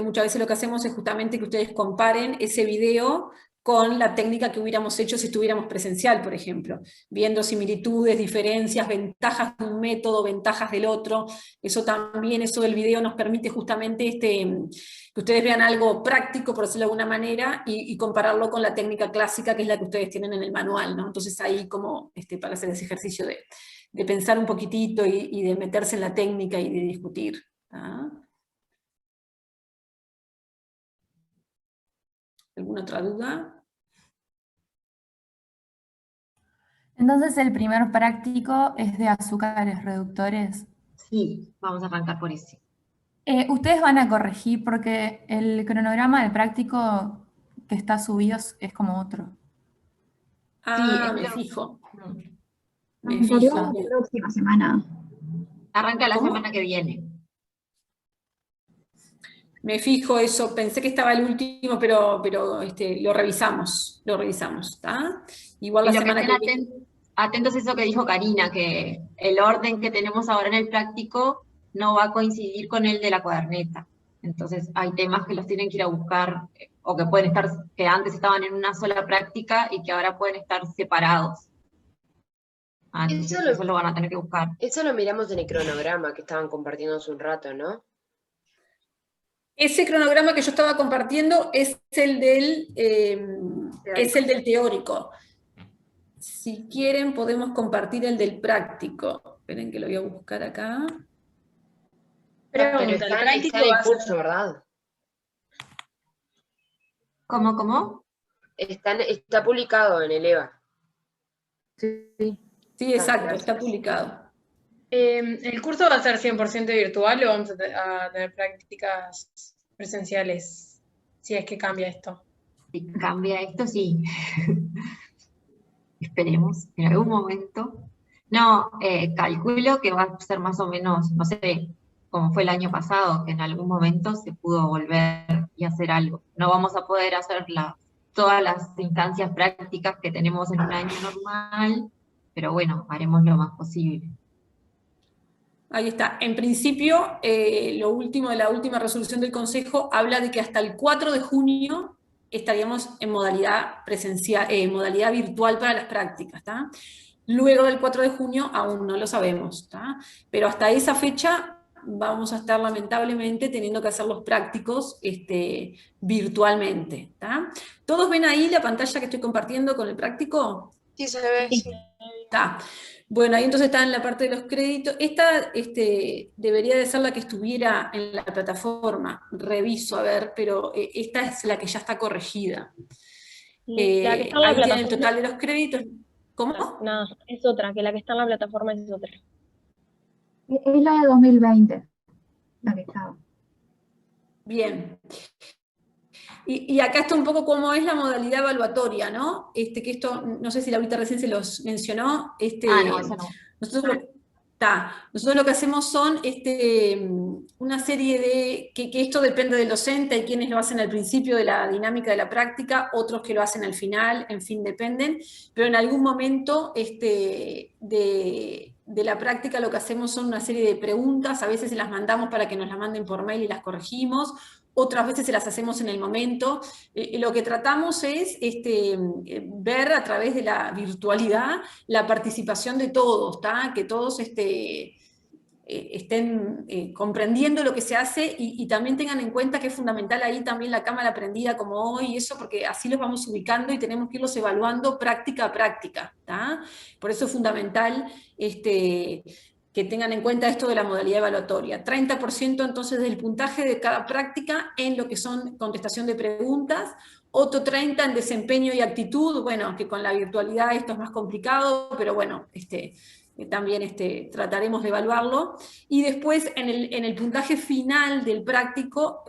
Speaker 5: muchas veces lo que hacemos es justamente que ustedes comparen ese video con la técnica que hubiéramos hecho si estuviéramos presencial, por ejemplo, viendo similitudes, diferencias, ventajas de un método, ventajas del otro. Eso también, eso del video nos permite justamente que ustedes vean algo práctico, por decirlo de alguna manera, y compararlo con la técnica clásica, que es la que ustedes tienen en el manual, ¿no? Entonces ahí como para hacer ese ejercicio de pensar un poquitito y de meterse en la técnica y de discutir. ¿Ah? ¿Alguna otra duda?
Speaker 10: Entonces el primer práctico es de azúcares reductores.
Speaker 4: Sí, vamos a arrancar por ese.
Speaker 10: Ustedes van a corregir porque el cronograma del práctico que está subido es como otro.
Speaker 5: Ah, me fijo. Me
Speaker 7: Arrancaría
Speaker 5: fijo.
Speaker 7: la próxima semana.
Speaker 4: Arranca la
Speaker 5: ¿Cómo?
Speaker 4: semana que viene.
Speaker 5: Me fijo eso, pensé que estaba el último, pero lo revisamos, ¿está? Igual
Speaker 4: Y
Speaker 5: la
Speaker 4: lo que
Speaker 5: semana
Speaker 4: estén
Speaker 5: que viene.
Speaker 4: atentos a eso que dijo Karina, que el orden que tenemos ahora en el práctico no va a coincidir con el de la cuaderneta. Entonces hay temas que los tienen que ir a buscar, o que pueden estar, que antes estaban en una sola práctica y que ahora pueden estar separados. Entonces eso lo van a tener que buscar.
Speaker 3: Eso lo miramos en el cronograma que estaban compartiendo hace un rato, ¿no?
Speaker 5: Ese cronograma que yo estaba compartiendo es el del teórico. Si quieren podemos compartir el del práctico. Esperen que lo voy a buscar acá.
Speaker 3: Pero
Speaker 2: Pregunta,
Speaker 3: está
Speaker 2: ¿el práctico
Speaker 3: en el
Speaker 2: va a ser-
Speaker 3: curso, ¿verdad?
Speaker 4: ¿Cómo?
Speaker 3: Está publicado en el EVA.
Speaker 9: Sí.
Speaker 5: Sí, exacto, está publicado.
Speaker 2: ¿El curso va a ser 100% virtual o vamos a tener prácticas presenciales? Si es que cambia esto.
Speaker 4: Si cambia esto, sí. Esperemos, en algún momento. No, calculo que va a ser más o menos, no sé, como fue el año pasado, que en algún momento se pudo volver y hacer algo. No vamos a poder hacer todas las instancias prácticas que tenemos en un año normal, pero bueno, haremos lo más posible.
Speaker 5: Ahí está. En principio, lo último de la última resolución del Consejo habla de que hasta el 4 de junio estaríamos en modalidad presencial, modalidad virtual para las prácticas, ¿está? Luego del 4 de junio aún no lo sabemos, ¿está? Pero hasta esa fecha vamos a estar lamentablemente teniendo que hacer los prácticos virtualmente, ¿está? ¿Todos ven ahí la pantalla que estoy compartiendo con el práctico?
Speaker 11: Sí, se ve.
Speaker 5: Sí. Está. Bueno, ahí entonces está en la parte de los créditos. Esta debería de ser la que estuviera en la plataforma. Reviso, a ver, pero esta es la que ya está corregida.
Speaker 11: La que está en la
Speaker 5: ahí tiene el
Speaker 11: plataforma.
Speaker 5: total de los créditos. ¿Cómo?
Speaker 11: No, es otra, que la que está en la plataforma es otra.
Speaker 7: Es la de 2020, la que estaba.
Speaker 5: Bien. Y acá está un poco cómo es la modalidad evaluatoria, ¿no? Que esto, no sé si Laurita recién se los mencionó.
Speaker 4: No, eso no.
Speaker 5: Nosotros lo que hacemos son una serie de, que esto depende del docente, hay quienes lo hacen al principio de la dinámica de la práctica, otros que lo hacen al final, en fin, dependen, pero en algún momento de la práctica lo que hacemos son una serie de preguntas, a veces se las mandamos para que nos las manden por mail y las corregimos, otras veces se las hacemos en el momento. Lo que tratamos es ver a través de la virtualidad la participación de todos, ¿tá? Que todos estén comprendiendo lo que se hace y también tengan en cuenta que es fundamental ahí también la cámara prendida como hoy, eso porque así los vamos ubicando y tenemos que irlos evaluando práctica a práctica, ¿tá? Por eso es fundamental que tengan en cuenta esto de la modalidad evaluatoria. 30% entonces del puntaje de cada práctica en lo que son contestación de preguntas, otro 30% en desempeño y actitud, bueno, que con la virtualidad esto es más complicado, pero bueno, también trataremos de evaluarlo. Y después en el puntaje final del práctico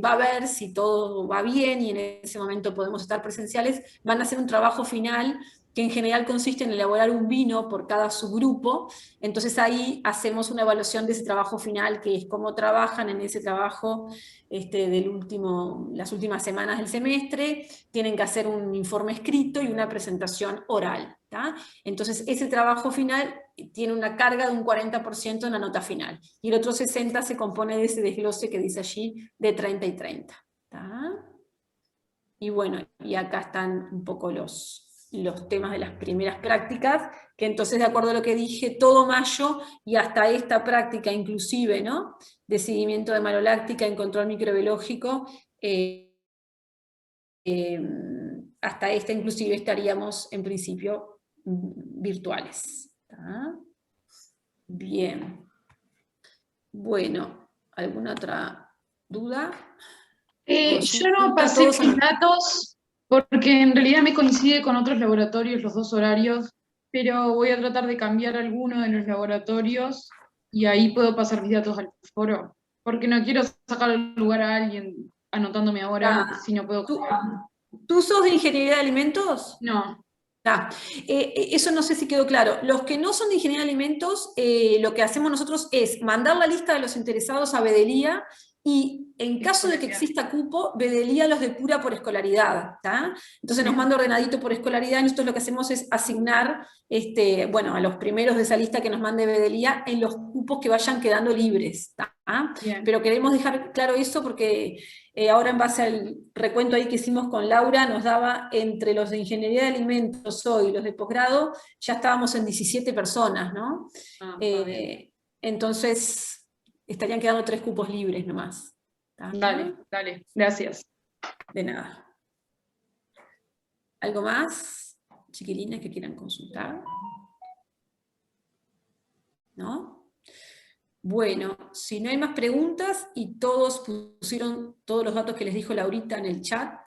Speaker 5: va a ver si todo va bien y en ese momento podemos estar presenciales, van a hacer un trabajo final que en general consiste en elaborar un vino por cada subgrupo, entonces ahí hacemos una evaluación de ese trabajo final, que es cómo trabajan en ese trabajo las últimas semanas del semestre, tienen que hacer un informe escrito y una presentación oral, ¿tá? Entonces ese trabajo final tiene una carga de un 40% en la nota final. Y el otro 60% se compone de ese desglose que dice allí de 30 y 30. ¿Tá? Y bueno, y acá están un poco los temas de las primeras prácticas, que entonces, de acuerdo a lo que dije, todo mayo y hasta esta práctica inclusive, ¿no?, de seguimiento de maloláctica en control microbiológico, hasta esta inclusive estaríamos en principio virtuales. ¿Tá? Bien. Bueno, ¿alguna otra duda?
Speaker 12: Yo no pasé mis datos porque en realidad me coincide con otros laboratorios los 2 horarios, pero voy a tratar de cambiar alguno de los laboratorios y ahí puedo pasar mis datos al foro, porque no quiero sacar el lugar a alguien anotándome ahora si no puedo.
Speaker 5: ¿Tú sos de ingeniería de alimentos?
Speaker 12: No.
Speaker 5: Eso no sé si quedó claro. Los que no son de ingeniería de alimentos, lo que hacemos nosotros es mandar la lista de los interesados a Bedelía, y en caso de que exista cupo, Bedelía los depura por escolaridad. ¿Tá? Entonces nos manda ordenadito por escolaridad, y nosotros lo que hacemos es asignar bueno, a los primeros de esa lista que nos mande Bedelía en los cupos que vayan quedando libres. ¿Tá? Pero queremos dejar claro eso porque ahora, en base al recuento ahí que hicimos con Laura, nos daba entre los de ingeniería de alimentos hoy y los de posgrado, ya estábamos en 17 personas, ¿no? Entonces estarían quedando 3 cupos libres nomás. ¿Tá?
Speaker 12: Dale, gracias.
Speaker 5: De nada. ¿Algo más, chiquilines, que quieran consultar? ¿No? Bueno, si no hay más preguntas y todos pusieron todos los datos que les dijo Laurita en el chat,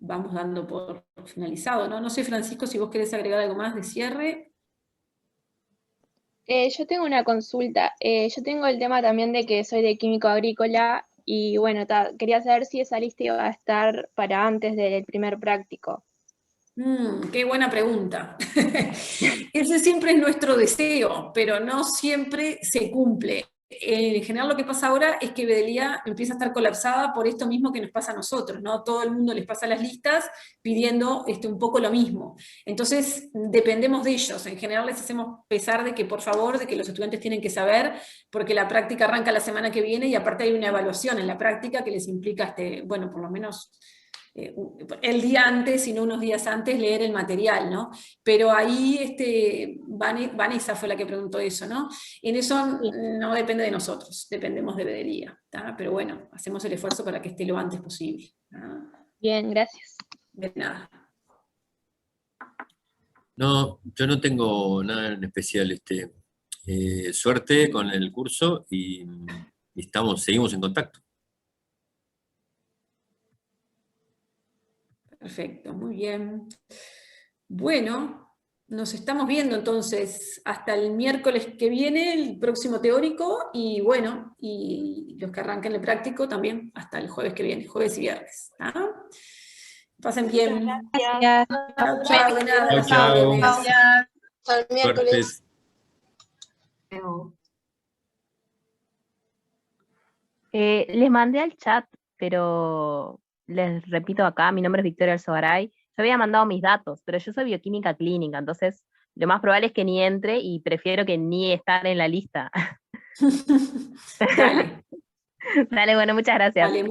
Speaker 5: vamos dando por finalizado, ¿no? No sé, Francisco, si vos querés agregar algo más de cierre.
Speaker 11: Yo tengo una consulta. Yo tengo el tema también de que soy de químico agrícola y bueno, quería saber si esa lista iba a estar para antes del primer práctico.
Speaker 5: Qué buena pregunta. Ese siempre es nuestro deseo, pero no siempre se cumple. En general lo que pasa ahora es que Bedelía empieza a estar colapsada por esto mismo que nos pasa a nosotros, ¿no? Todo el mundo les pasa las listas pidiendo un poco lo mismo. Entonces dependemos de ellos. En general les hacemos pesar de que, por favor, de que los estudiantes tienen que saber, porque la práctica arranca la semana que viene y aparte hay una evaluación en la práctica que les implica, bueno, por lo menos el día antes, sino unos días antes, leer el material, ¿no? Pero ahí Vanessa fue la que preguntó eso, ¿no? En eso no depende de nosotros, dependemos de Bedelía, ¿tá? Pero bueno, hacemos el esfuerzo para que esté lo antes posible. ¿Tá?
Speaker 11: Bien, gracias.
Speaker 5: De nada.
Speaker 1: No, yo no tengo nada en especial. Suerte con el curso y seguimos en contacto.
Speaker 5: Perfecto, muy bien. Bueno, nos estamos viendo entonces hasta el miércoles que viene, el próximo teórico, y bueno, y los que arranquen el práctico también hasta el jueves que viene, jueves y viernes. ¿Ah? Pasen bien.
Speaker 11: Gracias.
Speaker 5: Chao, de nada.
Speaker 1: Chao.
Speaker 3: Hasta el miércoles.
Speaker 6: Les mandé al chat, pero les repito acá, mi nombre es Victoria Alzogaray. Yo había mandado mis datos, pero yo soy bioquímica clínica, entonces lo más probable es que ni entre y prefiero que ni estar en la lista.
Speaker 5: Dale.
Speaker 6: Dale, bueno, muchas gracias.
Speaker 5: Dale,